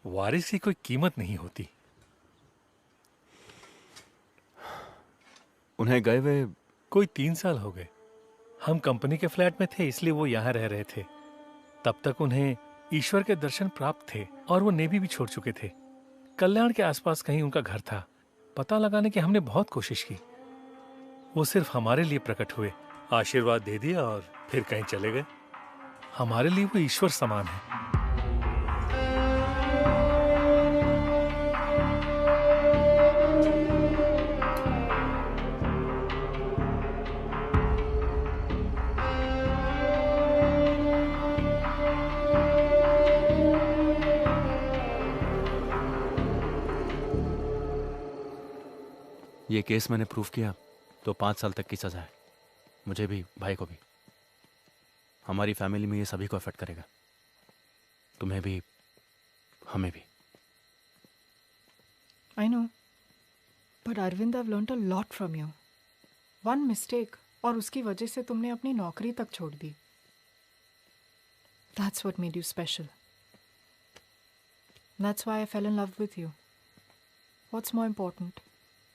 S4: वारिस की कोई कीमत नहीं होती।
S1: उन्हें गए हुए
S4: कोई 3 साल हो गए। हम कंपनी के फ्लैट में थे इसलिए वो यहाँ रह रहे थे। तब तक उन्हें ईश्वर के दर्शन प्राप्त थे और वो नेवी भी छोड़ चुके थे। कल्याण के आसपास कहीं उनका घर था। पता लगाने की हमने बहुत कोशिश की। वो सिर्फ हमारे लिए प्रकट हुए, आशीर्वाद दे दिया और फिर कहीं चले गए। हमारे लिए वो ईश्वर समान है।
S1: ये केस मैंने प्रूव किया तो 5 साल तक की सजा है, मुझे भी, भाई को भी। हमारी फैमिली में ये सभी को अफेक्ट करेगा, तुम्हें भी, हमें भी।
S20: I know, but Arvind, I've learnt a lot from you. One mistake और उसकी वजह से तुमने अपनी नौकरी तक छोड़ दी। That's what made you special. That's why I fell in love with you. What's more important,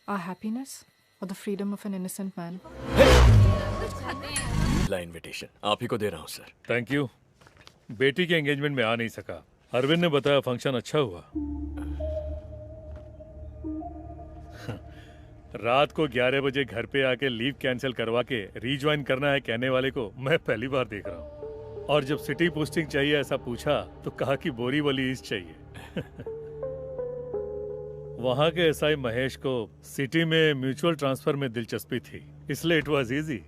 S20: our happiness or the freedom of an innocent man?
S12: ला इनविटेशन आप ही को दे रहा हूँ सर।
S4: Thank you. बेटी के एंगेजमेंट में आ नहीं सका। अरविंद ने बताया फंक्शन अच्छा हुआ। रात को 11 बजे घर पे आके लीव कैंसिल करवा के रीज्वाइन करना है कहने वाले को मैं पहली बार देख रहा हूँ। और जब सिटी पोस्टिंग चाहिए ऐसा पूछा तो कहा कि बोरीवली ईस्ट चाहिए। वहां के एसआई महेश को सिटी में म्यूचुअल ट्रांसफर में दिलचस्पी थी, इसलिए इट वाज इजी।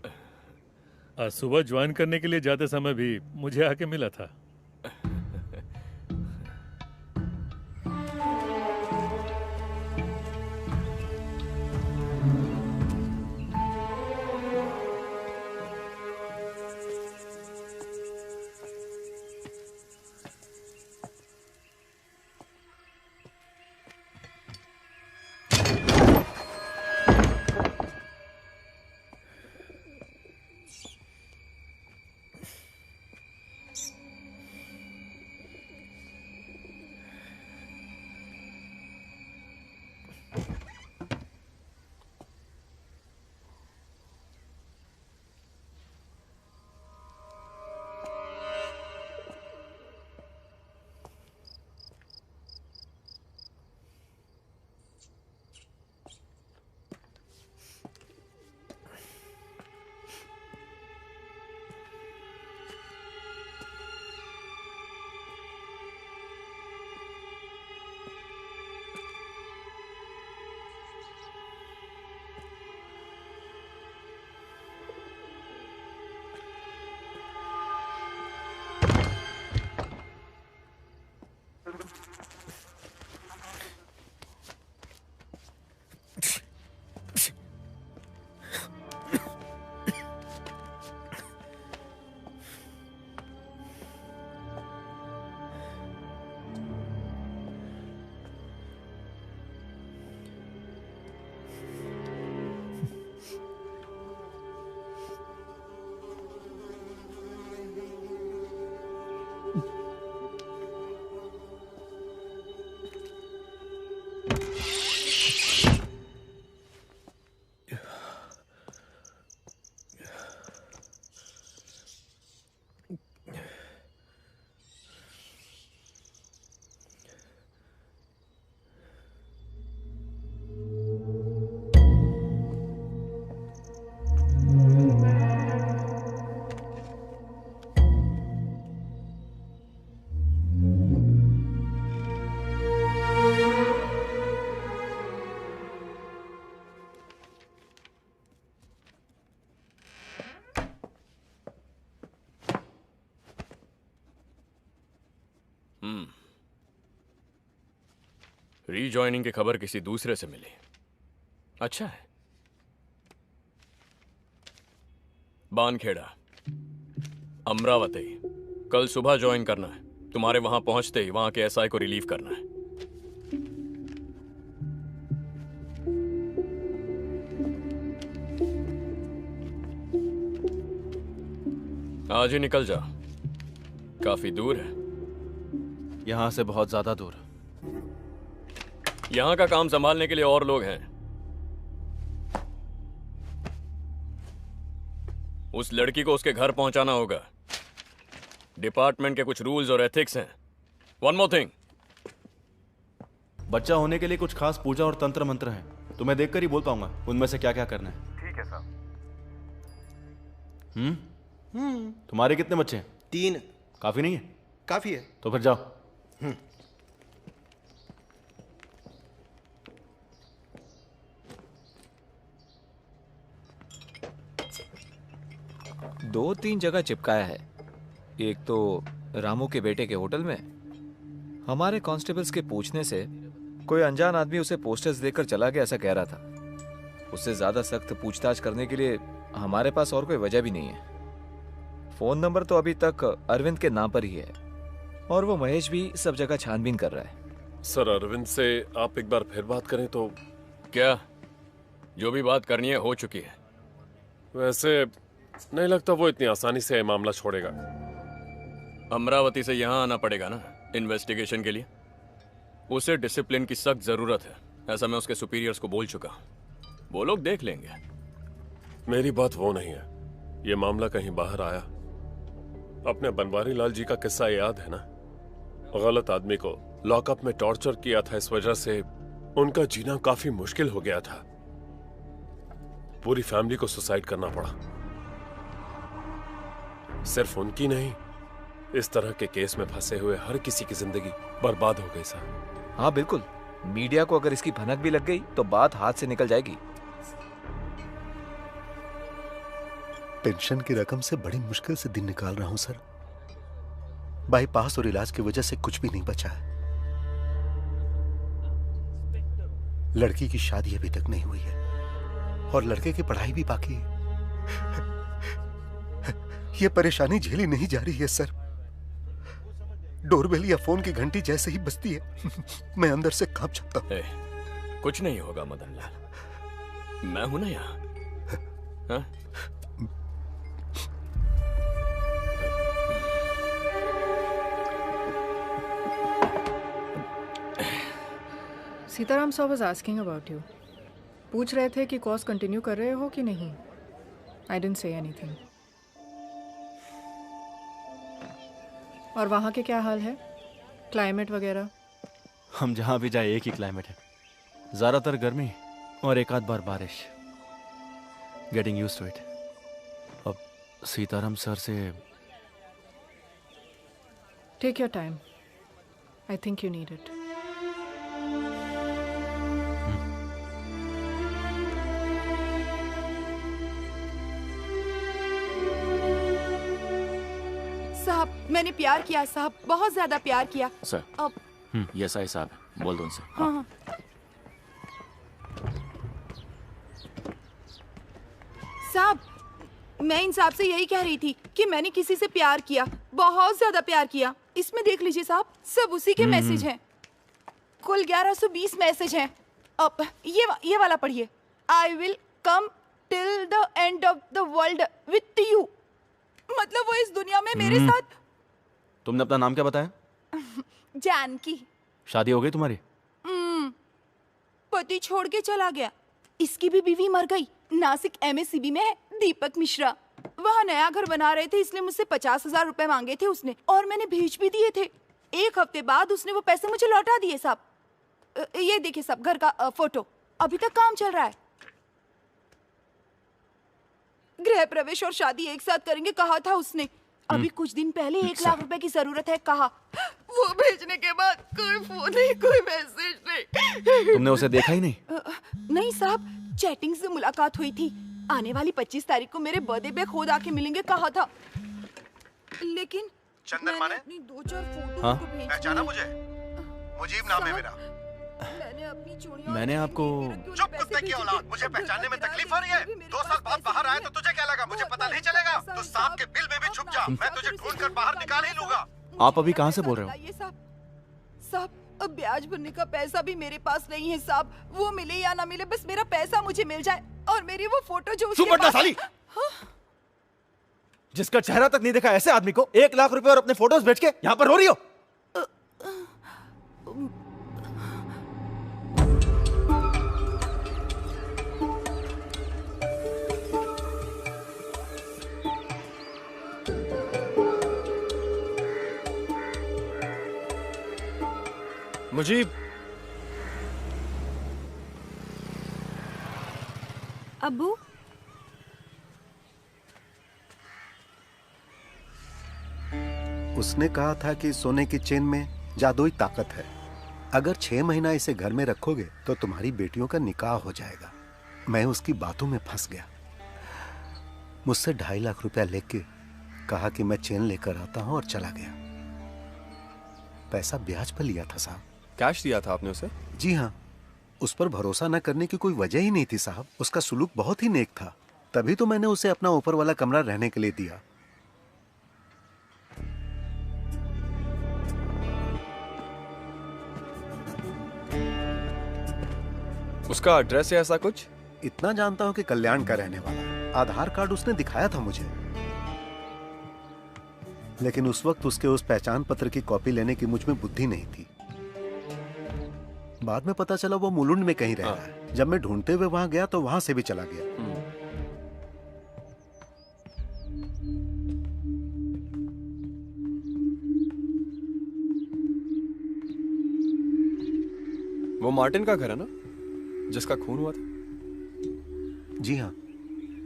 S4: सुबह ज्वाइन करने के लिए जाते समय भी मुझे आके मिला था।
S12: रीजॉइनिंग की खबर किसी दूसरे से मिली, अच्छा है। बानखेड़ा, अमरावती, कल सुबह ज्वाइन करना है। तुम्हारे वहां पहुंचते ही वहां के एसआई को रिलीव करना है। आज ही निकल जा, काफी दूर है।
S1: यहां से बहुत ज्यादा दूर।
S12: यहां का काम संभालने के लिए और लोग हैं। उस लड़की को उसके घर पहुंचाना होगा। डिपार्टमेंट के कुछ रूल्स और एथिक्स हैं। वन मोर थिंग,
S1: बच्चा होने के लिए कुछ खास पूजा और तंत्र मंत्र हैं। तो मैं देखकर ही बोल पाऊंगा उनमें से क्या क्या करना है।
S14: ठीक है साहब।
S1: तुम्हारे कितने बच्चे हैं?
S14: 3।
S1: काफी नहीं है?
S14: काफी है।
S1: तो फिर जाओ।
S9: दो तीन जगह चिपकाया है। एक तो रामू के बेटे के होटल में। हमारे कांस्टेबल्स के पूछने से कोई अनजान आदमी उसे पोस्टर्स देकर चला गया ऐसा कह रहा था। उससे ज्यादा सख्त पूछताछ करने के लिए हमारे पास और कोई वजह भी नहीं है। फोन नंबर तो अभी तक अरविंद के नाम पर ही है और वो महेश भी सब जगह छानबीन कर रहा है।
S8: सर अरविंद से आप एक बार फिर बात करें तो।
S12: क्या? जो भी बात करनी है हो चुकी है।
S8: वैसे नहीं लगता वो इतनी आसानी से मामला छोड़ेगा।
S12: अमरावती से यहाँ आना पड़ेगा ना इन्वेस्टिगेशन के लिए। उसे डिसिप्लिन की सख्त जरूरत है, ऐसा मैं उसके सुपीरियर्स को बोल चुका हूँ। वो लोग देख लेंगे।
S8: मेरी बात वो नहीं है, ये मामला कहीं बाहर आया। अपने बनवारी लाल जी का किस्सा याद है ना? गलत आदमी को लॉकअप में टॉर्चर किया था, इस वजह से उनका जीना काफी मुश्किल हो गया था। पूरी फैमिली को सुसाइड करना पड़ा। सिर्फ उनकी नहीं, इस तरह के केस में फंसे हुए हर किसी की जिंदगी बर्बाद हो गई सर।
S9: हाँ बिल्कुल, मीडिया को अगर इसकी भनक भी लग गई तो बात हाथ से निकल जाएगी।
S7: पेंशन की रकम से बड़ी मुश्किल से दिन निकाल रहा हूं सर। बाईपास और इलाज की वजह से कुछ भी नहीं बचा है। लड़की की शादी अभी तक नहीं हुई है और लड़के की पढ़ाई भी बाकी है। यह परेशानी झेली नहीं जा रही है सर। डोरबेल या फोन की घंटी जैसे ही बजती है मैं अंदर से कांप जाता हूं।
S12: कुछ नहीं होगा मदन लाल, मैं हूं ना यहाँ। हाँ?
S20: Sitaram sir was asking about you. पूछ रहे थे कि कोर्स कंटिन्यू कर रहे हो कि नहीं। I didn't say anything. और वहाँ के क्या हाल है, क्लाइमेट वगैरह?
S1: हम जहाँ भी जाए एक ही क्लाइमेट है, ज़्यादातर गर्मी और एक आध बार बारिश। Getting used to it. अब सीताराम सर से
S20: take your time, I think you need it.
S21: साहब मैंने प्यार किया साहब, बहुत ज्यादा प्यार किया।
S18: सर
S21: अब
S18: ये साहब साहब बोल दो उनसे।
S21: हाँ। साहब मैं इन साहब से यही कह रही थी कि मैंने किसी से प्यार किया, बहुत ज्यादा प्यार किया। इसमें देख लीजिए साहब, सब उसी के मैसेज हैं। कुल 1120 मैसेज हैं। अब ये वाला पढ़िए। I will come till the end of the world with you. मतलब वो इस दुनिया में मेरे साथ।
S1: तुमने अपना नाम क्या बताया?
S21: जानकी।
S1: शादी हो गई तुम्हारी?
S21: पति छोड़ के चला गया। इसकी भी बीवी मर गई। नासिक MSCB में है, दीपक मिश्रा। वहाँ नया घर बना रहे थे, इसलिए मुझसे 50,000 रुपए मांगे थे उसने और मैंने भेज भी दिए थे। 1 हफ्ते बाद उसने वो पैसे मुझे लौटा दिए साहब। ये देखिए साहब घर का फोटो। अभी तक काम चल रहा है। गृह प्रवेश और शादी एक साथ करेंगे कहा था उसने। अभी कुछ दिन पहले 1 लाख रुपए की जरूरत है कहा। वो भेजने के बाद कोई फोन नहीं, कोई मैसेज नहीं।
S1: तुमने उसे देखा ही नहीं?
S21: नहीं साहब, चैटिंग से मुलाकात हुई थी। आने वाली 25 तारीख को मेरे बर्थडे पे खुद आके मिलेंगे कहा था। लेकिन
S7: चंदन माने?
S21: अपनी 2-4 फोटो
S1: हाँ?
S7: पहचाना मुझे? मुजीब नाम है मेरा।
S1: मैंने आपको
S7: चुप कुत्ते की औलाद, मुझे पहचानने में तकलीफ हो रही है? 2 साल बाद बाहर आया तो तुझे क्या लगा मुझे पता नहीं चलेगा? तू सांप के बिल में भी छुप जा, मैं तुझे ढूंढ कर बाहर निकाल ही लूंगा।
S1: आप अभी कहाँ से बोल रहे हो?
S21: साहब अब ब्याज भरने का पैसा भी मेरे पास नहीं है साहब। वो मिले या ना मिले, बस मेरा पैसा मुझे मिल जाए और मेरी वो फोटो जो उसके पास।
S1: साली। जिसका चेहरा तक नहीं देखा ऐसे आदमी को 1 लाख रुपए और अपने फोटोज बेच के यहाँ पर रो रही हो?
S10: मुजीब,
S3: अब्बू
S15: उसने कहा था कि सोने की चेन में जादुई ताकत है। अगर 6 महीना इसे घर में रखोगे तो तुम्हारी बेटियों का निकाह हो जाएगा। मैं उसकी बातों में फंस गया। मुझसे 2.5 लाख रुपया लेके कहा कि मैं चेन लेकर आता हूं और चला गया। पैसा ब्याज पर लिया था साहब।
S10: कैश दिया था आपने उसे?
S15: जी हाँ, उस पर भरोसा न करने की कोई वजह ही नहीं थी साहब। उसका सुलूक बहुत ही नेक था, तभी तो मैंने उसे अपना ऊपर वाला कमरा रहने के लिए दिया।
S10: उसका एड्रेस है ऐसा कुछ?
S15: इतना जानता हूं कि कल्याण का रहने वाला। आधार कार्ड उसने दिखाया था मुझे, लेकिन उस वक्त उसके उस पहचान पत्र की कॉपी लेने की मुझ में बुद्धि नहीं थी। बाद में पता चला वो मुलुंड में कहीं रह रहा है। जब मैं ढूंढते हुए वहां गया तो वहां से भी चला गया।
S10: वो मार्टिन का घर है ना, जिसका खून हुआ था?
S15: जी हाँ।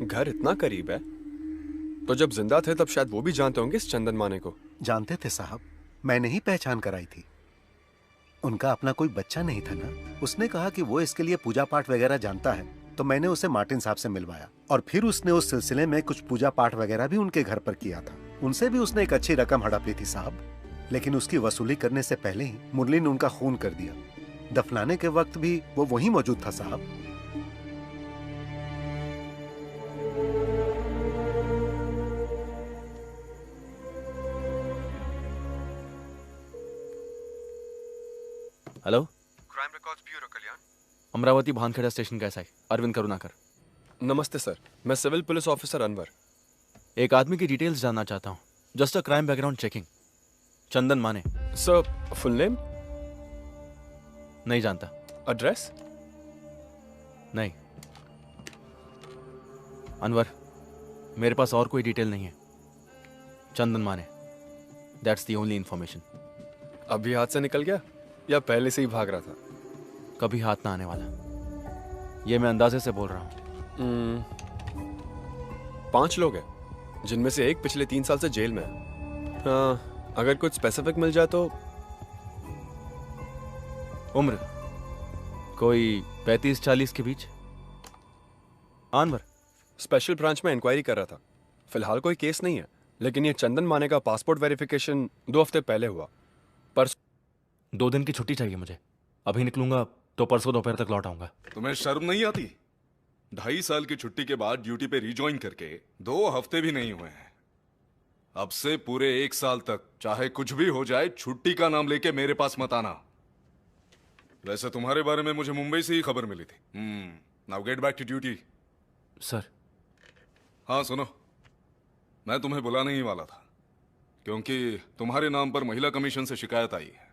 S10: घर इतना करीब है तो जब जिंदा थे तब शायद वो भी जानते होंगे इस चंदन माने को।
S15: जानते थे साहब, मैंने ही पहचान कराई थी। उनका अपना कोई बच्चा नहीं था ना। उसने कहा कि वो इसके लिए पूजा पाठ वगैरह जानता है, तो मैंने उसे मार्टिन साहब से मिलवाया और फिर उसने उस सिलसिले में कुछ पूजा पाठ वगैरह भी उनके घर पर किया था। उनसे भी उसने एक अच्छी रकम हड़प ली थी साहब, लेकिन उसकी वसूली करने से पहले ही मुरली ने उनका खून कर दिया। दफनाने के वक्त भी वो वहीं मौजूद था साहब।
S1: हेलो,
S10: क्राइम रिकॉर्ड्स ब्यूरो कल्याण।
S1: अमरावती भानखेड़ा स्टेशन कैसा है? अरविंद करुणाकर।
S10: नमस्ते सर, मैं सिविल पुलिस ऑफिसर अनवर।
S1: एक आदमी की डिटेल्स जानना चाहता हूँ। Just a crime background checking. Chandan Mane.
S10: Sir, full name?
S1: नहीं जानता।
S10: एड्रेस?
S1: नहीं। अनवर, मेरे पास और कोई डिटेल नहीं है। चंदन माने, दैट्स द ओनली इंफॉर्मेशन।
S10: अभी हाथ से निकल गया या पहले से ही भाग रहा था?
S1: कभी हाथ ना आने वाला, ये मैं अंदाजे से बोल रहा हूँ।
S10: 5 लोग हैं, जिनमें से एक पिछले 3 साल से जेल में है। हाँ, अगर कुछ स्पेसिफिक मिल जाए तो।
S1: उम्र कोई 35-40 के बीच। अनवर,
S10: स्पेशल ब्रांच में इंक्वायरी कर रहा था। फिलहाल कोई केस नहीं है, लेकिन ये चंदन माने का पासपोर्ट वेरिफिकेशन 2 हफ्ते पहले हुआ। परसों
S1: 2 दिन की छुट्टी चाहिए मुझे। अभी निकलूंगा तो परसों दोपहर तक लौट आऊंगा।
S6: तुम्हें शर्म नहीं आती? 2.5 साल की छुट्टी के बाद ड्यूटी पे रिज्वाइन करके 2 हफ्ते भी नहीं हुए हैं। अब से पूरे 1 साल तक चाहे कुछ भी हो जाए, छुट्टी का नाम लेके मेरे पास मत आना। वैसे तुम्हारे बारे में मुझे मुंबई से ही खबर मिली थी। Now get back to duty.
S1: Sir.
S6: हाँ सुनो, मैं तुम्हें बुलाने ही वाला था, क्योंकि तुम्हारे नाम पर महिला कमीशन से शिकायत आई है।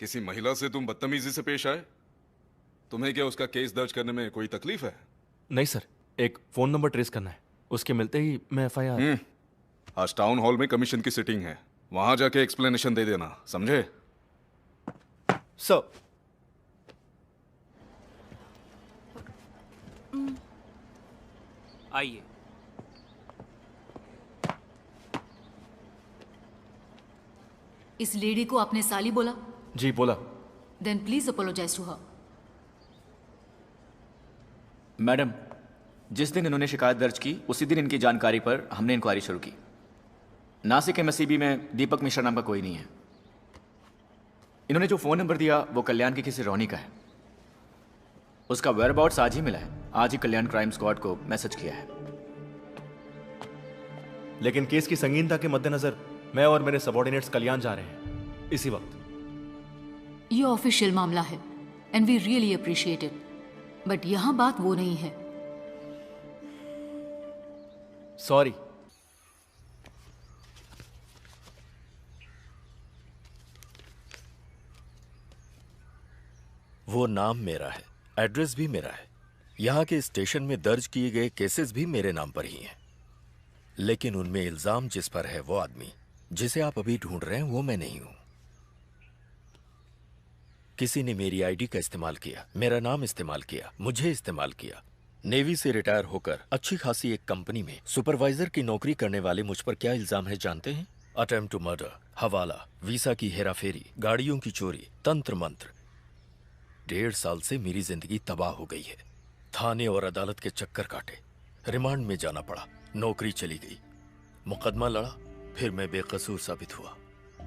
S6: किसी महिला से तुम बदतमीजी से पेश आए। तुम्हें क्या उसका केस दर्ज करने में कोई तकलीफ है?
S1: नहीं सर, एक फोन नंबर ट्रेस करना है, उसके मिलते ही मैं FIR।
S6: आज टाउन हॉल में कमीशन की सिटिंग है, वहां जाके एक्सप्लेनेशन दे देना, समझे?
S1: सर।
S23: आइए।
S16: इस लेडी को आपने साली बोला?
S1: जी बोला।
S16: Then please apologise to her.
S23: Madam, जिस दिन इन्होंने शिकायत दर्ज की उसी दिन इनकी जानकारी पर हमने इंक्वायरी शुरू की। नासिक MSCB में दीपक मिश्रा नाम का कोई नहीं है। इन्होंने जो फोन नंबर दिया वो कल्याण के किसी रोनी का है। उसका वेयरअबाउट्स आज ही मिला है। आज ही कल्याण क्राइम स्क्वाड को मैसेज किया है।
S1: लेकिन केस की संगीनता के मद्देनजर मैं और मेरे सबॉर्डिनेट्स कल्याण जा रहे हैं इसी वक्त।
S16: ये ऑफिशियल मामला है and we really appreciate it, but यहां बात वो नहीं है।
S1: सॉरी।
S18: वो नाम मेरा है, एड्रेस भी मेरा है, यहाँ के स्टेशन में दर्ज किए गए केसेस भी मेरे नाम पर ही हैं। लेकिन उनमें इल्जाम जिस पर है वो आदमी जिसे आप अभी ढूंढ रहे हैं वो मैं नहीं हूं। किसी ने मेरी आईडी का इस्तेमाल किया, मेरा नाम इस्तेमाल किया, मुझे इस्तेमाल किया, नेवी से रिटायर होकर अच्छी खासी एक कंपनी में सुपरवाइजर की नौकरी करने वाले मुझ पर क्या इल्जाम है जानते हैं? अटेम्प्ट टू मर्डर, हवाला, वीसा की हेराफेरी, गाड़ियों की चोरी, तंत्र मंत्र। 1.5 साल से मेरी जिंदगी तबाह हो गई है। थाने और अदालत के चक्कर काटे, रिमांड में जाना पड़ा, नौकरी चली गई, मुकदमा लड़ा, फिर मैं बेकसूर साबित हुआ।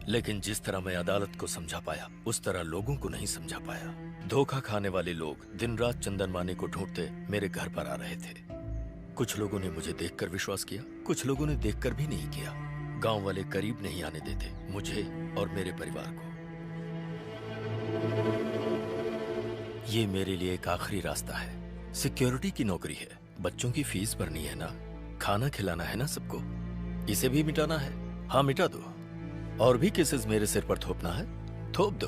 S18: लेकिन जिस तरह मैं अदालत को समझा पाया उस तरह लोगों को नहीं समझा पाया। धोखा खाने वाले लोग दिन रात चंदन माने को ढूंढते मेरे घर पर आ रहे थे। कुछ लोगों ने मुझे देखकर विश्वास किया, कुछ लोगों ने देखकर भी नहीं किया। गांव वाले करीब नहीं आने देते मुझे और मेरे परिवार को। ये मेरे लिए एक आखिरी रास्ता है। सिक्योरिटी की नौकरी है, बच्चों की फीस भरनी है ना, खाना खिलाना है ना सबको। इसे भी मिटाना है? हाँ मिटा दो। और भी केसेस मेरे सिर पर थोपना है? थोप दो।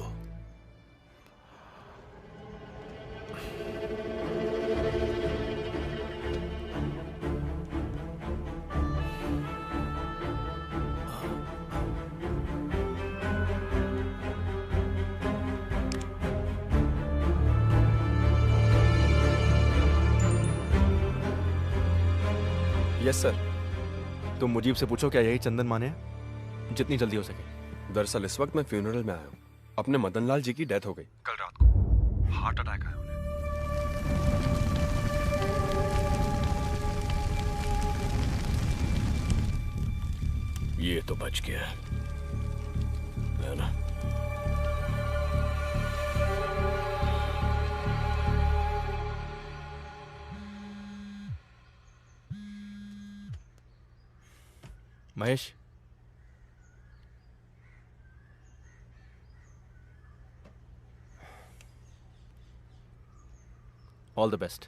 S10: Yes sir.
S3: तुम मुजीब से पूछो क्या यही चंदन माने हैं? जितनी जल्दी हो सके।
S10: दरअसल इस वक्त मैं फ्यूनरल में आया हूँ। अपने मदन लाल जी की डेथ हो गई कल रात को, हार्ट अटैक आया उन्हें।
S12: ये तो बच गया है ना?
S3: Mahesh, all the best.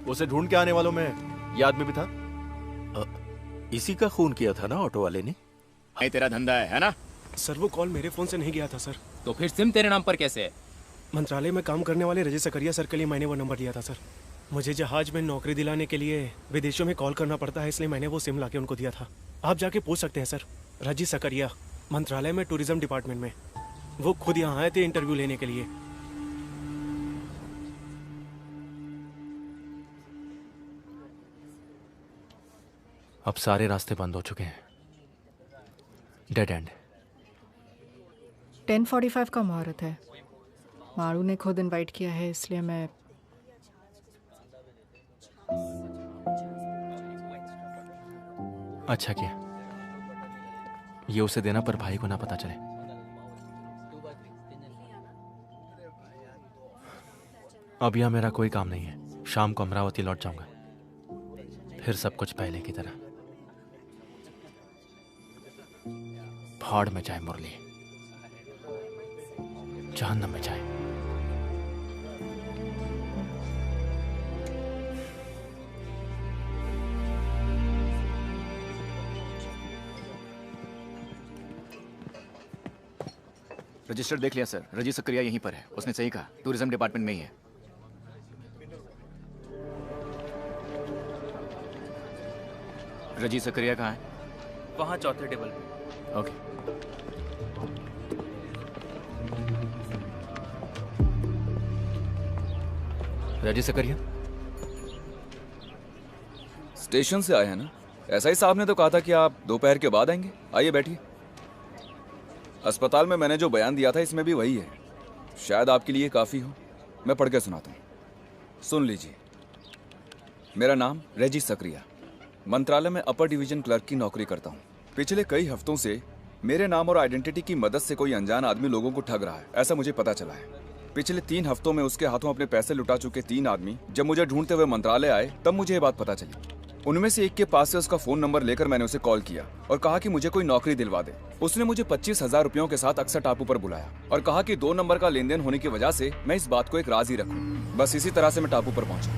S3: उसे ढूंढ के आने वालों में ये आदमी भी था।
S18: इसी का खून किया था ना ऑटो वाले ने?
S23: नहीं तेरा धंधा है ना?
S11: सर वो कॉल मेरे फोन से नहीं गया था सर।
S23: तो फिर सिम तेरे नाम पर कैसे है?
S11: मंत्रालय में काम करने वाले रजत सकरिया सर के लिए मैंने वो नंबर दिया था सर। मुझे जहाज में नौकरी दिलाने के लिए विदेशों में कॉल करना पड़ता है, इसलिए मैंने वो सिम लाके उनको दिया था। आप जाके पूछ सकते हैं सर। रजत सकरिया, मंत्रालय में टूरिज्म डिपार्टमेंट में। वो खुद यहाँ आए थे इंटरव्यू लेने के लिए।
S1: अब सारे रास्ते बंद हो चुके हैं। Dead and.
S20: 10:45 का मुहूर्त है। मारू ने खुद इनवाइट किया है, इसलिए मैं
S1: अच्छा किया। ये उसे देना पर भाई को ना पता चले। अब यह मेरा कोई काम नहीं है। शाम को अमरावती लौट जाऊंगा, फिर सब कुछ पहले की तरह। भाड़ में जाए मुरली, जहन्नम में जाए।
S23: रजिस्टर देख लिया सर। रजी सकरिया यहीं पर है। उसने सही कहा, टूरिज्म डिपार्टमेंट में ही है। रजी सकरिया कहाँ है?
S3: वहां चौथे टेबल पे।
S23: ओके।
S3: रजी सकरिया
S22: स्टेशन से आए हैं ना? ऐसा ही साहब ने तो कहा था कि आप दोपहर के बाद आएंगे। आइए बैठिए। अस्पताल में मैंने जो बयान दिया था इसमें भी वही है। शायद आपके लिए काफ़ी हो। मैं पढ़ के सुनाता हूँ, सुन लीजिए। मेरा नाम रेजी सकरिया, मंत्रालय में अपर डिवीजन क्लर्क की नौकरी करता हूँ। पिछले कई हफ्तों से मेरे नाम और आइडेंटिटी की मदद से कोई अनजान आदमी लोगों को ठग रहा है, ऐसा मुझे पता चला है। पिछले 3 हफ्तों में उसके हाथों अपने पैसे लुटा चुके 3 आदमी जब मुझे ढूंढते हुए मंत्रालय आए तब मुझे ये बात पता चली। उनमें से एक के पास से उसका फोन नंबर लेकर मैंने उसे कॉल किया और कहा कि मुझे कोई नौकरी दिलवा दे। उसने मुझे 25,000 रुपयों के साथ अक्सर टापू पर बुलाया और कहा कि 2 नंबर का लेन देन होने की वजह से मैं इस बात को एक राज ही रखूं। बस इसी तरह से मैं टापू पर पहुंचा।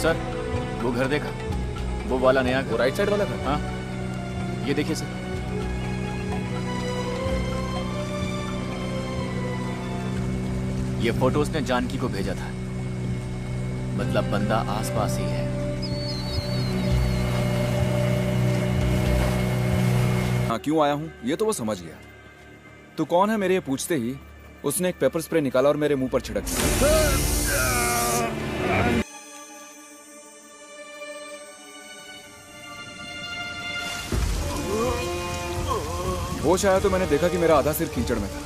S23: सर वो घर देखा, वो वाला नया घर,
S8: वो राइट साइड वाला घर?
S23: हाँ ये देखिए सर। ये फोटो उसने जानकी को भेजा था, मतलब बंदा आसपास ही है।
S22: हाँ क्यों आया हूँ ये तो वो समझ गया। तू कौन है मेरे ये पूछते ही उसने एक पेपर स्प्रे निकाला और मेरे मुंह पर छिड़क दिया। होश आया तो मैंने देखा कि मेरा आधा सिर कीचड़ में था।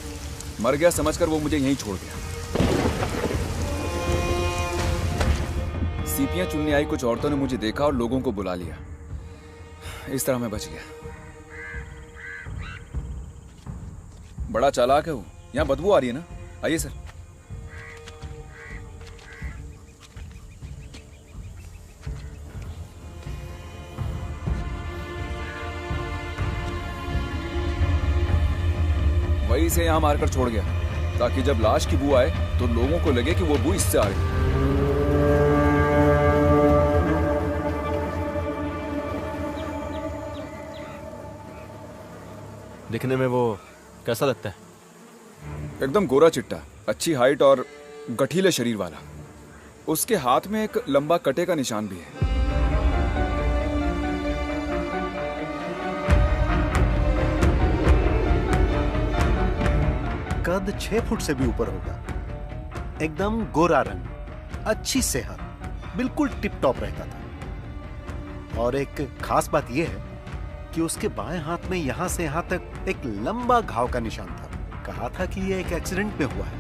S22: मर गया समझकर वो मुझे यहीं छोड़ गया। सीपियां चुनने आई कुछ औरतों ने मुझे देखा और लोगों को बुला लिया। इस तरह मैं बच गया। बड़ा चालाक है वो। यहाँ बदबू आ रही है ना? आइए सर। वही से यहाँ मारकर छोड़ गया ताकि जब लाश की बू आए तो लोगों को लगे कि वो बू इससे आ रही।
S3: दिखने में वो कैसा लगता है?
S22: एकदम गोरा चिट्टा, अच्छी हाइट और गठीले शरीर वाला। उसके हाथ में एक लंबा कटे का निशान भी है।
S15: कद 6 फुट से भी ऊपर होगा, एकदम गोरा रंग, अच्छी सेहत, बिल्कुल टिप टॉप रहता था। और एक खास बात यह है कि उसके बाएं हाथ में यहां से यहां तक एक लंबा घाव का निशान था। कहा था कि यह एक एक्सीडेंट में हुआ है।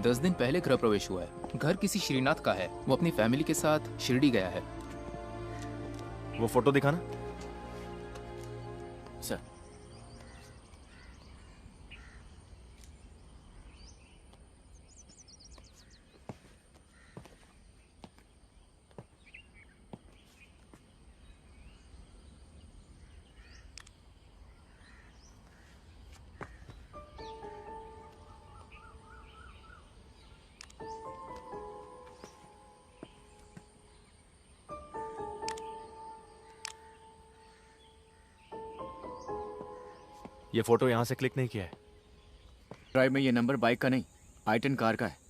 S2: दस दिन पहले गृह प्रवेश हुआ है। घर किसी श्रीनाथ का है। वो अपनी फैमिली के साथ शिरडी गया है।
S3: वो फोटो दिखाना।
S2: सर
S3: ये फोटो यहां से क्लिक नहीं किया है।
S23: ड्राइव में ये नंबर बाइक का नहीं, i10 कार का है।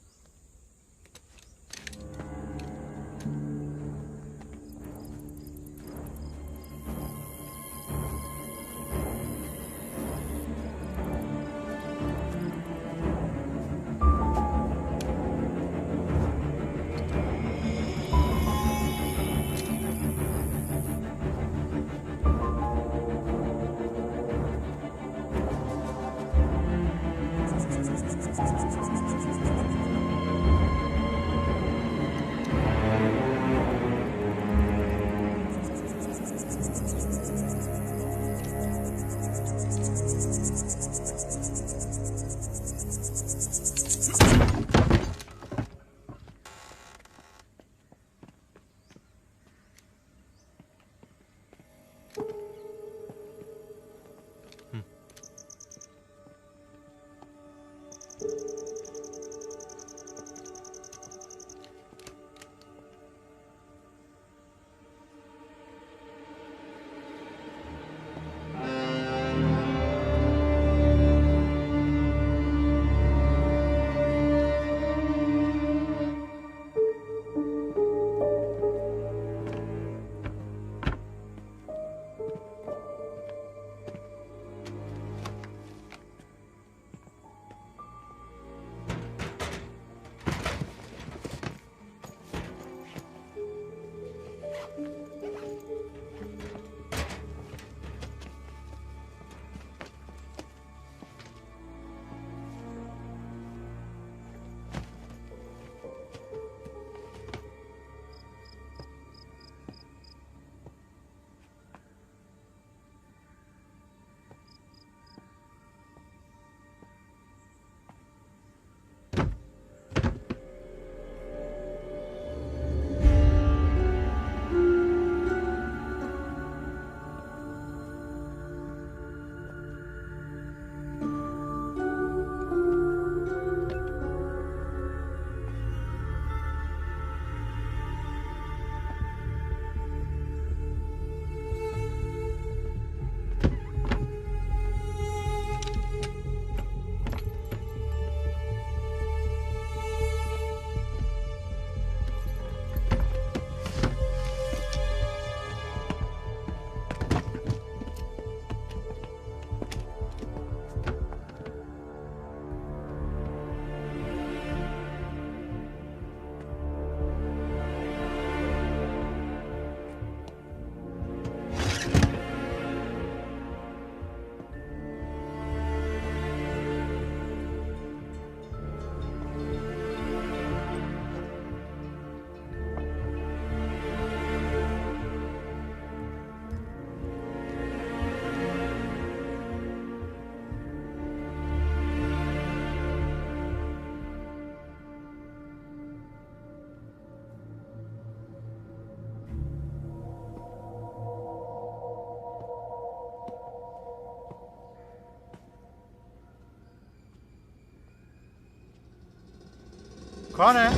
S5: कौन है?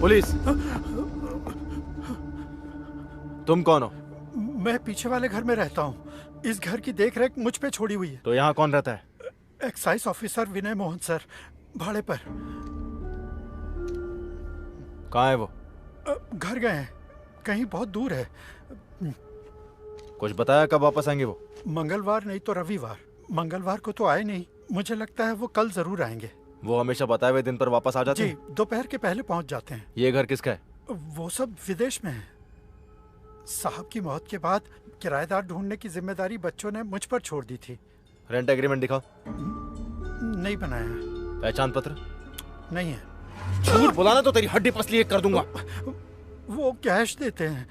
S3: पुलिस। तुम कौन हो?
S5: मैं पीछे वाले घर में रहता हूँ। इस घर की देखरेख मुझ पे छोड़ी हुई है।
S3: तो यहाँ कौन रहता है?
S5: एक्साइज ऑफिसर विनय मोहन सर, भाड़े पर।
S3: कहाँ है वो?
S5: घर गए हैं, कहीं बहुत दूर है।
S3: कुछ बताया कब वापस आएंगे वो?
S5: मंगलवार नहीं तो रविवार। मंगलवार को तो आए नहीं, मुझे लगता है वो कल जरूर आएंगे।
S3: वो हमेशा बताए हुए दिन पर वापस आ जाते
S5: जी,
S3: हैं?
S5: दोपहर के पहले पहुंच जाते हैं।
S3: ये घर किसका है?
S5: वो सब विदेश में है। साहब की मौत के बाद किराएदार ढूंढने की जिम्मेदारी बच्चों ने मुझ पर छोड़ दी थी।
S3: रेंट एग्रीमेंट दिखाओ।
S5: नहीं बनाया।
S3: पहचान पत्र?
S5: नहीं है।
S3: झूठ बुलाना तो तेरी हड्डी पसली एक कर दूंगा।
S5: वो कैश देते हैं।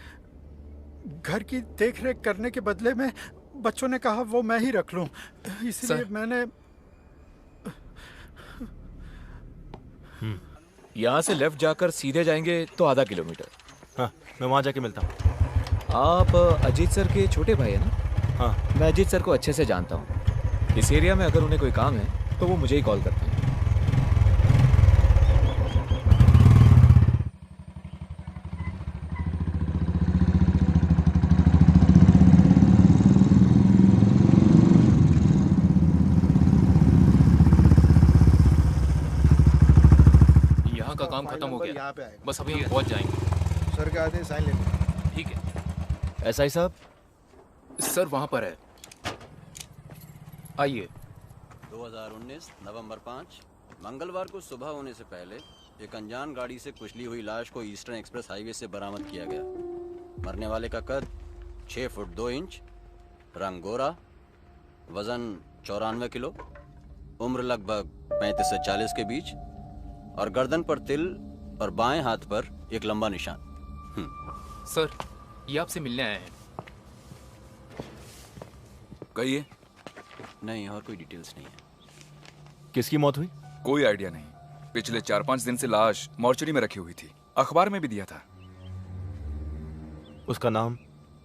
S5: घर की देखरेख करने के बदले में बच्चों ने कहा वो मैं ही रख लूं, इसलिए मैंने।
S9: यहाँ से लेफ्ट जाकर सीधे जाएंगे तो आधा किलोमीटर।
S3: हाँ, मैं वहाँ जाके मिलता हूँ।
S9: आप अजीत सर के छोटे भाई है ना?
S3: हाँ।
S9: मैं अजीत सर को अच्छे से जानता हूँ। इस एरिया में अगर उन्हें कोई काम है तो वो मुझे ही कॉल करते हैं।
S2: यहाँ का काम खत्म हो गया, बस अभी हम पहुँच जाएंगे।
S14: सर के आते साइन लेते।
S2: ठीक है।
S3: एसआई साहब?
S2: सर वहाँ पर है, आइए।
S17: 2019 नवंबर 5 मंगलवार को सुबह होने से पहले एक अनजान गाड़ी से कुचली हुई लाश को ईस्टर्न एक्सप्रेस हाईवे से बरामद किया गया। मरने वाले का कद 6 फुट 2 इंच, रंग गोरा, वजन 94 किलो, उम्र लगभग 35 से 40 के बीच और गर्दन पर तिल और बाएं हाथ पर एक लंबा निशान।
S2: सर ये आपसे मिलने आए हैं।
S22: कहिए।
S17: नहीं, और कोई डिटेल्स नहीं है।
S3: किसकी मौत हुई?
S22: कोई आइडिया नहीं। पिछले 4-5 दिन से लाश मॉर्चरी में रखी हुई थी, अखबार में भी दिया था।
S3: उसका नाम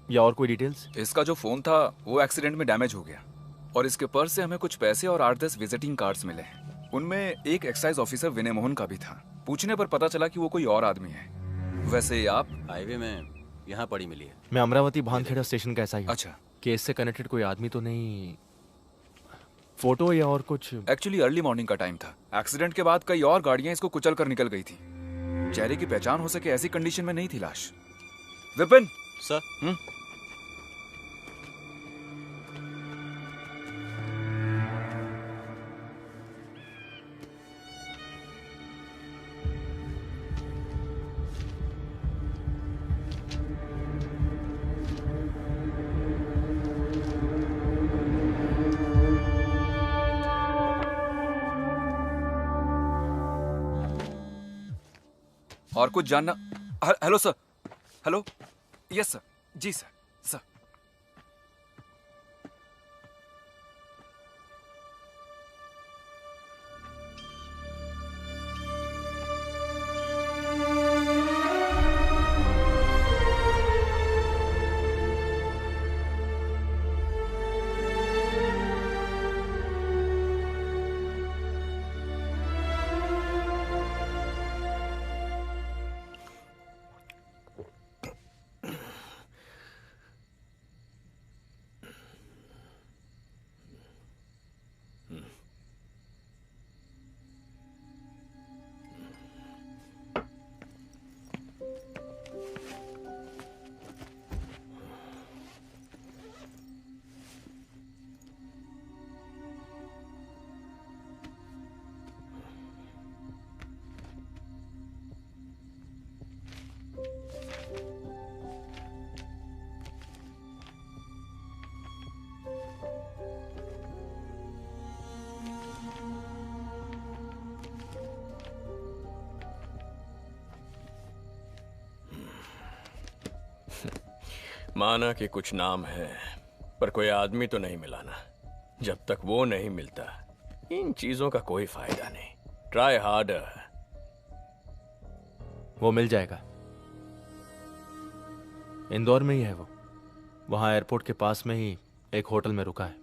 S3: या और कोई डिटेल्स?
S22: इसका जो फोन था वो एक्सीडेंट में डैमेज हो गया और इसके पर्स से हमें कुछ पैसे और 8-10 विजिटिंग कार्ड्स मिले हैं। उनमें एक एक्साइज ऑफिसर विनय मोहन का भी था। पूछने पर पता चला कि वो कोई और आदमी है। वैसे आप?
S17: हाईवे में यहाँ पड़ी मिली है।
S3: मैं अमरावती भानखेड़ा स्टेशन का एसआई हूं।
S22: अच्छा।
S3: केस से कनेक्टेड कोई आदमी तो नहीं? फोटो या और कुछ?
S22: एक्चुअली अर्ली मॉर्निंग का टाइम था। एक्सीडेंट के बाद कई और गाड़ियां इसको कुचल कर निकल गई थी। चेहरे की पहचान हो सके ऐसी कंडीशन में नहीं थी लाश। विपिन
S17: सर।
S22: और कुछ जानना? Hello sir. Hello. Yes sir. जी सर। सर
S12: माना कि कुछ नाम है पर कोई आदमी तो नहीं मिला ना। जब तक वो नहीं मिलता इन चीजों का कोई फायदा नहीं। Try harder.
S3: वो मिल जाएगा। इंदौर में ही है वो। वहां एयरपोर्ट के पास में ही एक होटल में रुका है।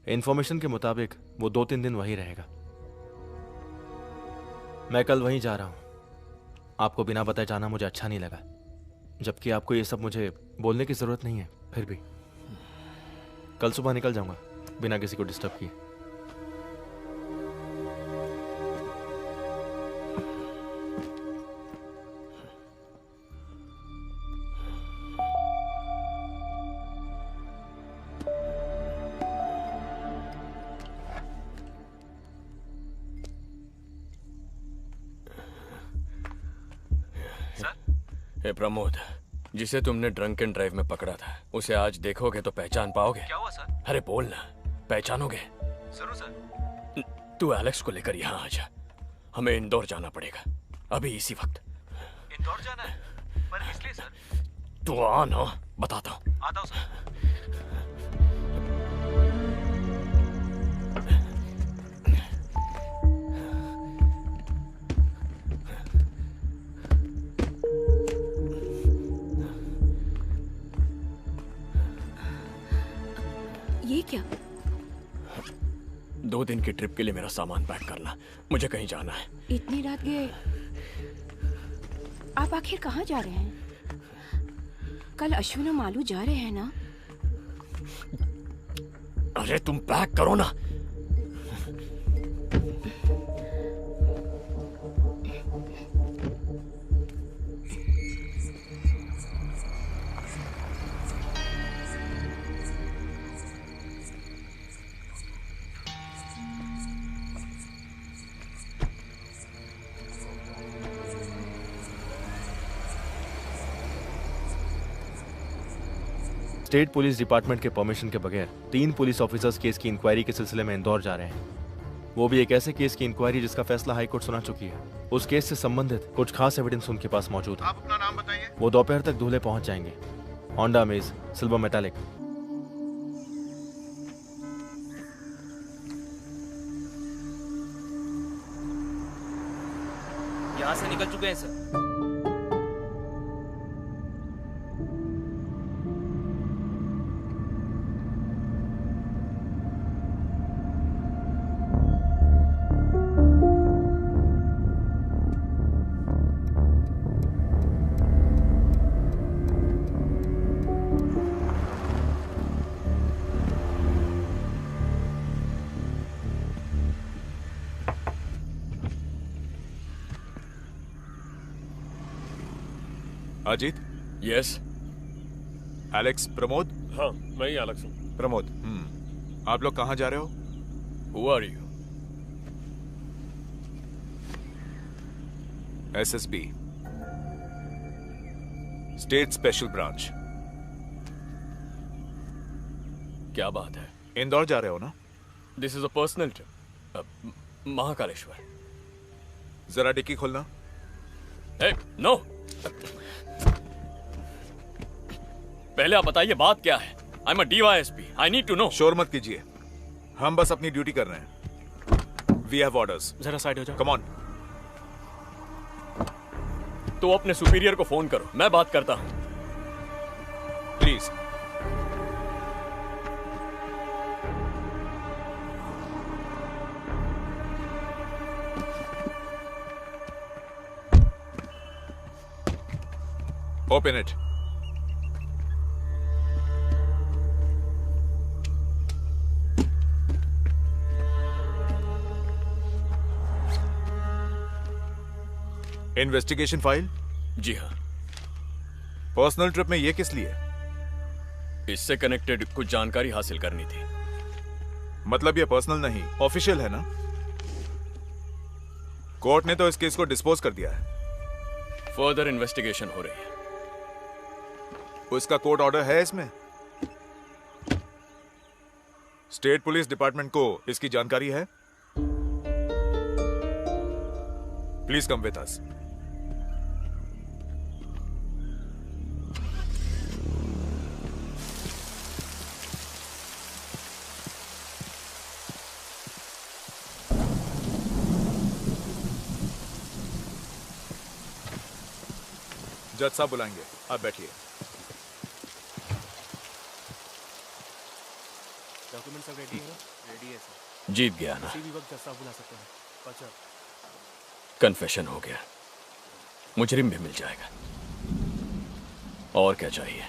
S3: इन्फॉर्मेशन के मुताबिक वो 2-3 दिन वहीं रहेगा। मैं कल वहीं जा रहा हूँ। आपको बिना बताए जाना मुझे अच्छा नहीं लगा, जबकि आपको ये सब मुझे बोलने की जरूरत नहीं है। फिर भी कल सुबह निकल जाऊंगा बिना किसी को डिस्टर्ब किए।
S12: हे प्रमोद, जिसे तुमने ड्रंक एंड ड्राइव में पकड़ा था, उसे आज देखोगे तो पहचान पाओगे?
S4: क्या हुआ सर?
S12: अरे बोल ना, पहचानोगे?
S4: जरूर सर।
S12: तू एलेक्स को लेकर यहाँ आ जा, हमें इंदौर जाना पड़ेगा अभी इसी वक्त।
S4: इंदौर जाना है? पर किस लिए सर?
S12: तू आ ना, बताता हूँ।
S4: आता हूँ सर।
S16: ये क्या?
S12: 2 दिन की ट्रिप के लिए मेरा सामान पैक करना, मुझे कहीं जाना है।
S21: इतनी रात गए? आप आखिर कहाँ जा रहे हैं? कल अश्विन और मालू जा रहे हैं ना?
S12: अरे तुम पैक करो ना।
S3: स्टेट पुलिस डिपार्टमेंट के परमिशन के बगैर 3 पुलिस ऑफिसर्स केस की इंक्वायरी के सिलसिले में इंदौर जा रहे हैं। वो भी एक ऐसे केस की इंक्वायरी जिसका फैसला हाई कोर्ट सुना चुकी है। उस केस से संबंधित कुछ खास एविडेंस उनके पास मौजूद है।
S7: आप अपना नाम बताइए।
S3: वो दोपहर तक धुले पहुंच जाएंगे। Honda amaze, silver metallic.
S4: यहाँ से निकल चुके हैं sir.
S13: Ajit.
S12: Yes.
S13: Alex Pramod.
S8: हाँ, मैं ही एलेक्स हूँ।
S13: प्रमोद, आप लोग कहाँ जा रहे हो?
S12: Who are you?
S13: SSB, state special branch.
S12: क्या बात है?
S13: इंदौर जा रहे हो ना?
S12: This is a personal trip. Mahakaleshwar.
S13: जरा डिक्की खोलना।
S12: नो। पहले आप बताइए बात क्या है? I am a DYSP। I need to know.
S13: शोर मत कीजिए, हम बस अपनी ड्यूटी कर रहे हैं। We have orders.
S11: जरा साइड हो जाओ।
S13: Come on.
S12: तो अपने सुपीरियर को फोन करो, मैं बात करता हूं।
S13: Please. Open it. Investigation file?
S12: जी हाँ।
S13: पर्सनल ट्रिप में ये किस लिए?
S12: इससे कनेक्टेड कुछ जानकारी हासिल करनी थी।
S13: मतलब ये पर्सनल नहीं, ऑफिशियल है ना? कोर्ट ने तो इस केस को डिस्पोज कर दिया है।
S12: फर्दर इन्वेस्टिगेशन हो रही है।
S13: उसका कोर्ट ऑर्डर है इसमें? स्टेट पुलिस डिपार्टमेंट को इसकी जानकारी है? Please come with us. जज साहब बुलाएंगे, आप बैठिए।
S11: डॉक्यूमेंट सब रेडी है? रेडी है सर।
S12: जीत गया ना?
S11: किसी भी वक्त जज साहब बुला सकते हैं। अच्छा।
S12: कन्फेशन हो गया, मुजरिम भी मिल जाएगा। और क्या चाहिए?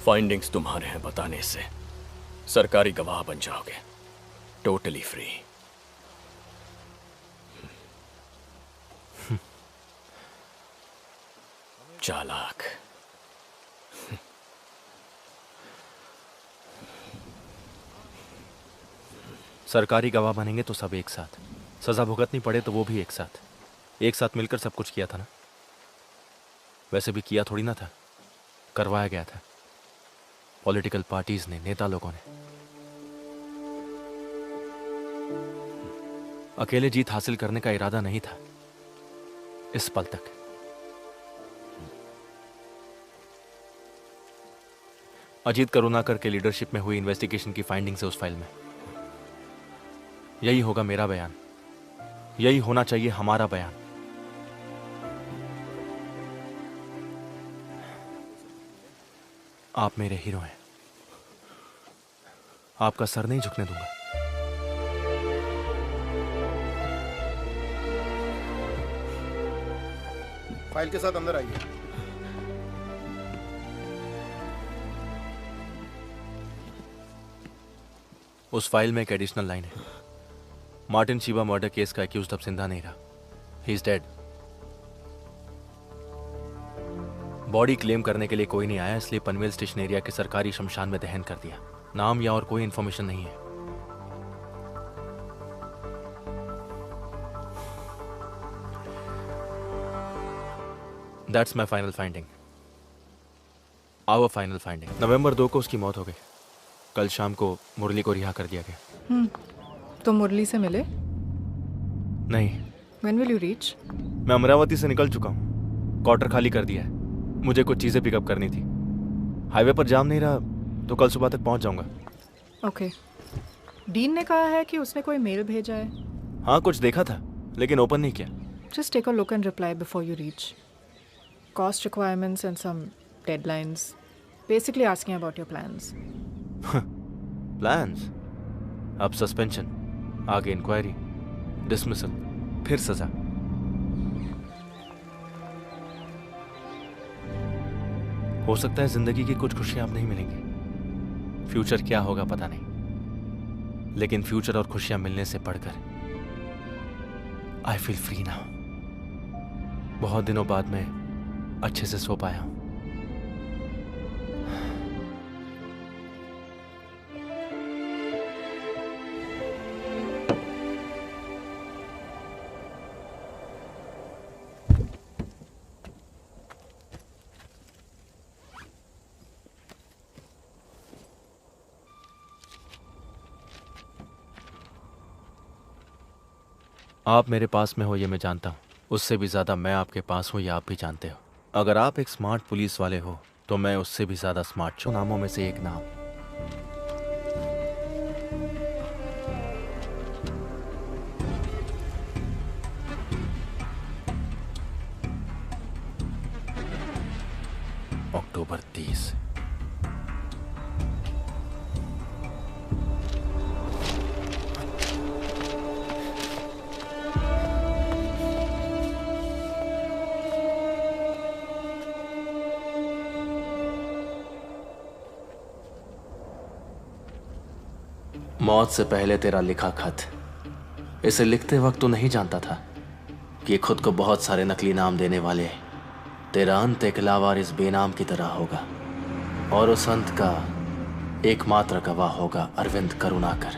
S12: फाइंडिंग्स तुम्हारे हैं, बताने से सरकारी गवाह बन जाओगे, टोटली फ्री। चालाक।
S3: सरकारी गवाह बनेंगे तो सब एक साथ, सजा भुगतनी पड़े तो वो भी एक साथ मिलकर सब कुछ किया था ना। वैसे भी किया थोड़ी ना था, करवाया गया था पॉलिटिकल पार्टीज ने, नेता लोगों ने। अकेले जीत हासिल करने का इरादा नहीं था इस पल तक। अजीत करुणाकर के लीडरशिप में हुई इन्वेस्टिगेशन की फाइंडिंग से उस फाइल में यही होगा मेरा बयान, यही होना चाहिए हमारा बयान। आप मेरे हीरो हैं, आपका सर नहीं झुकने दूंगा।
S14: फाइल के साथ अंदर आइए।
S3: उस फाइल में एक एडिशनल लाइन है, मार्टिन शिवा मर्डर केस का एक्यूज्ड अब जिंदा नहीं रहा, he is dead. Body claim करने के लिए कोई नहीं आया, इसलिए पनवेल स्टेशन एरिया के सरकारी शमशान में दहन कर दिया। नाम या और कोई इंफॉर्मेशन नहीं है। That's my final finding, our final finding. नवंबर 2 को उसकी मौत हो गई। कल शाम को मुरली को रिहा कर दिया गया।
S20: तो मुरली से मिले?
S3: नहीं।
S20: When will you reach?
S3: मैं अमरावती से निकल चुका हूँ, क्वार्टर खाली कर दिया है। मुझे कुछ चीजें पिकअप करनी थी। हाईवे पर जाम नहीं रहा तो कल सुबह तक पहुंच जाऊंगा।
S20: ओके। डीन ने कहा है कि उसने कोई मेल भेजा है।
S3: हाँ, कुछ देखा था लेकिन ओपन नहीं किया।
S20: Just take a look and reply before you reach. Cost requirements and some deadlines. Basically asking about your plans.
S3: Plans? अब सस्पेंशन, आगे इंक्वायरी, डिसमिसल, फिर सजा। हो सकता है जिंदगी की कुछ खुशियां अब नहीं मिलेंगी, फ्यूचर क्या होगा पता नहीं, लेकिन फ्यूचर और खुशियां मिलने से बढ़कर आई फील फ्री नाउ। बहुत दिनों बाद मैं अच्छे से सो पाया हूं। आप मेरे पास में हो ये मैं जानता हूँ, उससे भी ज़्यादा मैं आपके पास हूँ ये आप भी जानते हो। अगर आप एक स्मार्ट पुलिस वाले हो तो मैं उससे भी ज़्यादा स्मार्ट हूँ। नामों में से एक नाम, अक्टूबर 30। मौत से पहले तेरा लिखा खत, इसे लिखते वक्त तो नहीं जानता था कि खुद को बहुत सारे नकली नाम देने वाले तेरा अंत एक लावारिस बेनाम की तरह होगा, और उस अंत का एकमात्र गवाह होगा अरविंद करुणाकर।